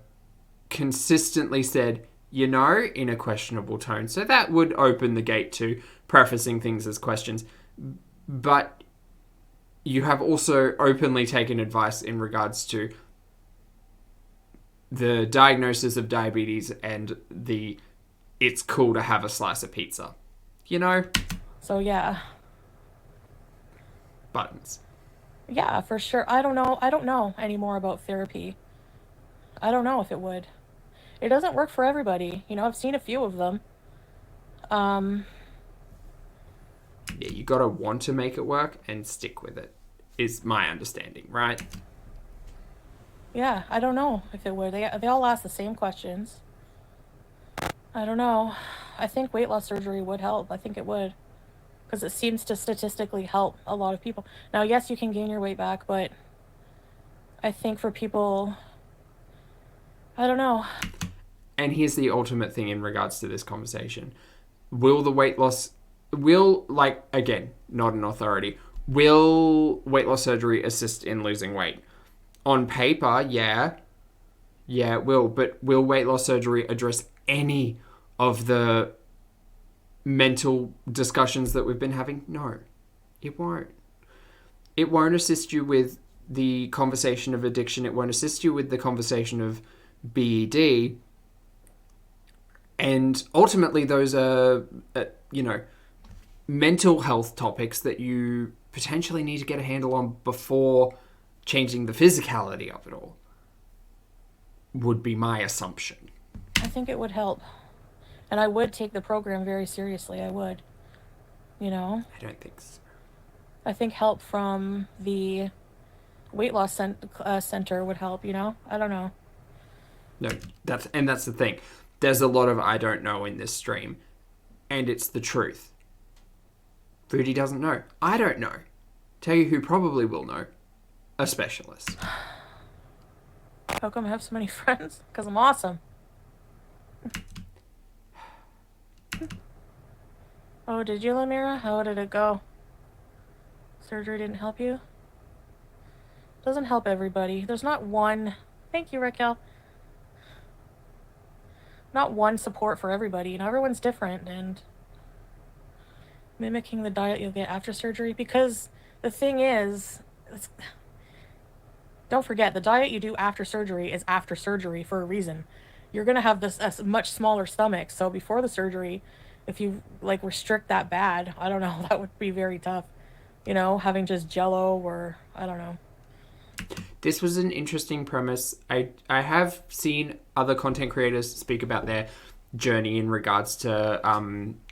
consistently said, you know, in a questionable tone. So that would open the gate to prefacing things as questions. But you have also openly taken advice in regards to the diagnosis of diabetes and the it's cool to have a slice of pizza. You know? So, yeah. Buttons. Yeah, for sure. I don't know. I don't know anymore about therapy. I don't know if it would. It doesn't work for everybody. You know, I've seen a few of them. Um, Yeah, you gotta want to make it work and stick with it, is my understanding, right? yeah, I don't know if it would. They all ask the same questions. I don't know. I think weight loss surgery would help. I think it would. Because it seems to statistically help a lot of people. Now, yes, you can gain your weight back, but I think for people, I don't know. And here's the ultimate thing in regards to this conversation. Will the weight loss, will, like, again, not an authority, will weight loss surgery assist in losing weight? On paper, yeah. Yeah, it will. But will weight loss surgery address any of the mental discussions that we've been having? No, it won't. It won't assist you with the conversation of addiction. It won't assist you with the conversation of BED. And ultimately, those are, mental health topics that you potentially need to get a handle on before changing the physicality of it all, would be my assumption. I think it would help. And I would take the program very seriously. I would. You know? I don't think so. I think help from the weight loss center would help, you know? I don't know. No, that's the thing. There's a lot of I don't know in this stream, and it's the truth. Foodie doesn't know. I don't know. Tell you who probably will know. A specialist. How come I have so many friends? Because I'm awesome. Oh, did you, Lamira? How did it go? Surgery didn't help you? Doesn't help everybody. There's not one... Thank you, Raquel. Not one support for everybody. You know, everyone's different, and mimicking the diet you'll get after surgery, because the thing is, don't forget, the diet you do after surgery is after surgery for a reason. You're going to have this a much smaller stomach, so before the surgery, if you, like, restrict that bad, I don't know, that would be very tough. You know, having just Jell-O or, I don't know. This was an interesting premise. I have seen other content creators speak about their journey in regards to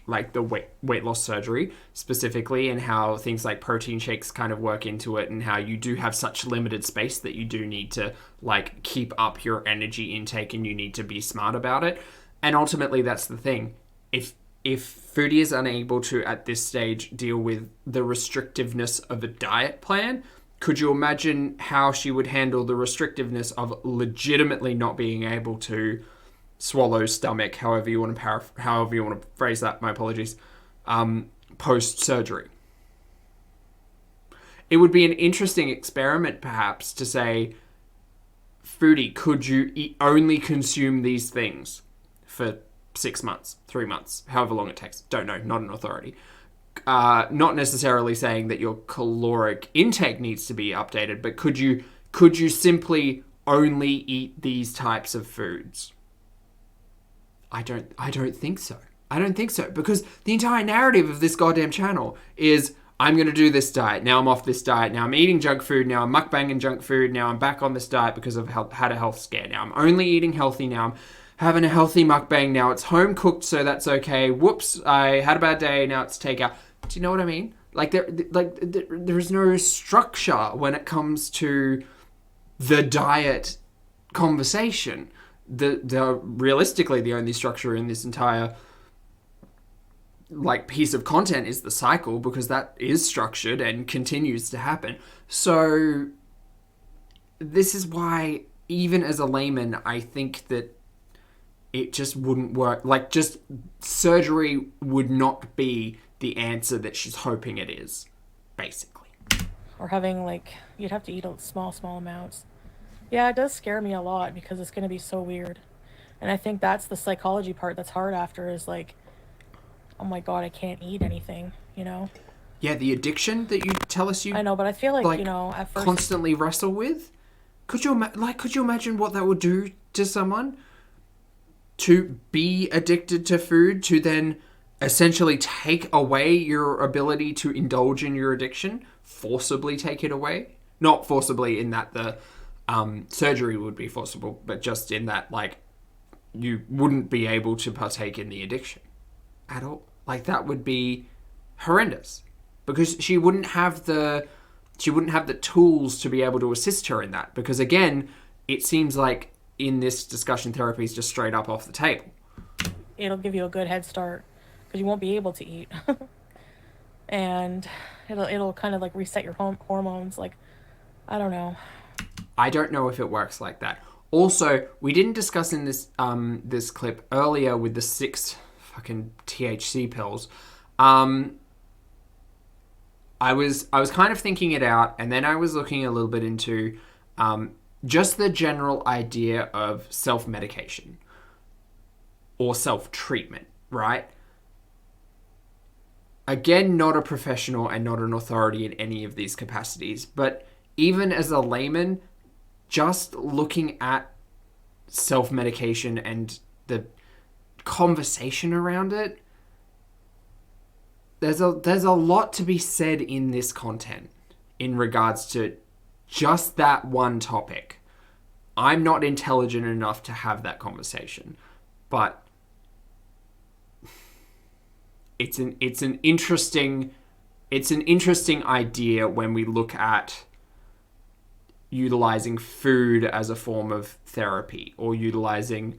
like the weight loss surgery specifically, and how things like protein shakes kind of work into it, and how you do have such limited space that you do need to like keep up your energy intake, and you need to be smart about it. And ultimately, that's the thing. If Foodie is unable to at this stage deal with the restrictiveness of a diet plan, could you imagine how she would handle the restrictiveness of legitimately not being able to swallow stomach, however you want to phrase that, my apologies, post surgery? It would be an interesting experiment, perhaps, to say, Foodie, could you only consume these things for 6 months, 3 months, however long it takes? Don't know, not an authority. Not necessarily saying that your caloric intake needs to be updated, but could you simply only eat these types of foods? I don't think so. I don't think so, because the entire narrative of this goddamn channel is I'm going to do this diet. Now I'm off this diet. Now I'm eating junk food. Now I'm mukbanging junk food. Now I'm back on this diet because I've had a health scare. Now I'm only eating healthy. Now I'm having a healthy mukbang. Now it's home cooked, so that's okay. Whoops, I had a bad day. Now it's takeout. Do you know what I mean? Like there's no structure when it comes to the diet conversation. The realistically, the only structure in this entire like piece of content is the cycle, because that is structured and continues to happen. So this is why, even as a layman, I think that it just wouldn't work. Like, just surgery would not be the answer that she's hoping it is, basically. Or having, like, you'd have to eat small amounts. Yeah, it does scare me a lot, because it's going to be so weird. And I think that's the psychology part that's hard after, is like, oh my god, I can't eat anything, you know? Yeah, the addiction that you tell us I know, but I feel like, you know, at first... constantly wrestle with? Could you imagine what that would do to someone? To be addicted to food, to then essentially take away your ability to indulge in your addiction, forcibly take it away? Not forcibly in that the surgery would be forcible, but just in that, like, you wouldn't be able to partake in the addiction at all. Like, that would be horrendous, because she wouldn't have the tools to be able to assist her in that, because again, it seems like in this discussion, therapy is just straight up off the table. It'll give you a good head start because you won't be able to eat. And it'll kind of like reset your hormones. Like, I don't know. I don't know if it works like that. Also, we didn't discuss in this this clip earlier with the 6 fucking THC pills. I was kind of thinking it out, and then I was looking a little bit into just the general idea of self-medication or self-treatment, right? Again, not a professional and not an authority in any of these capacities, but even as a layman, just looking at self-medication and the conversation around it, there's a lot to be said in this content in regards to just that one topic. I'm not intelligent enough to have that conversation, but it's an interesting idea when we look at utilizing food as a form of therapy, or utilizing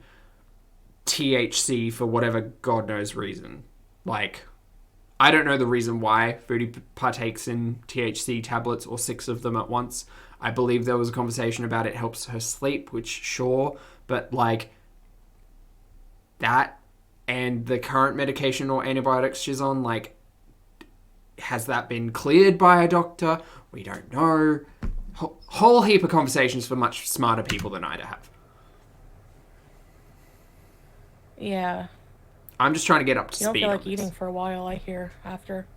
THC for whatever God knows reason. Like, I don't know the reason why Foodie partakes in THC tablets, or 6 of them at once. I believe there was a conversation about it helps her sleep, which sure, but like that and the current medication or antibiotics she's on, like, has that been cleared by a doctor? We don't know. Whole heap of conversations for much smarter people than I to have. Yeah. I'm just trying to get up to speed. You don't feel like on this. eating for a while, I hear, after.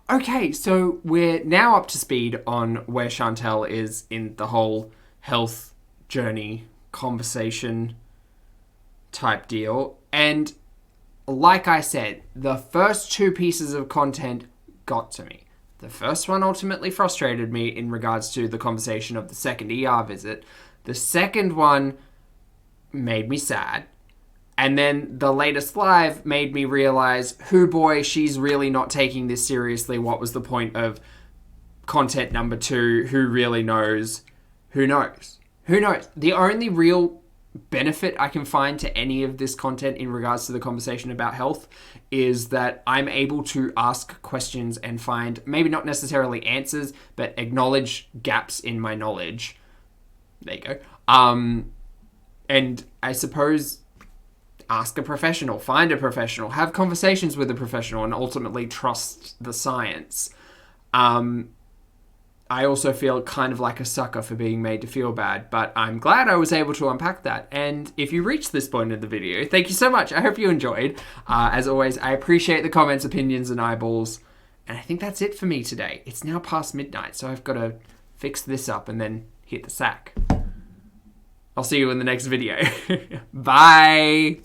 Okay, so we're now up to speed on where Chantel is in the whole health journey conversation type deal. And like I said, the first 2 pieces of content got to me. The first one ultimately frustrated me in regards to the conversation of the second ER visit. The second one made me sad. And then the latest live made me realize, hoo boy, she's really not taking this seriously. What was the point of content number 2? Who really knows? Who knows? Who knows? The only real benefit I can find to any of this content in regards to the conversation about health is that I'm able to ask questions and find, maybe not necessarily answers, but acknowledge gaps in my knowledge. There you go. And I suppose ask a professional, find a professional, have conversations with a professional, and ultimately trust the science. I also feel kind of like a sucker for being made to feel bad, but I'm glad I was able to unpack that. And if you reached this point in the video, thank you so much. I hope you enjoyed. As always, I appreciate the comments, opinions, and eyeballs. And I think that's it for me today. It's now past midnight, so I've got to fix this up and then hit the sack. I'll see you in the next video. Bye!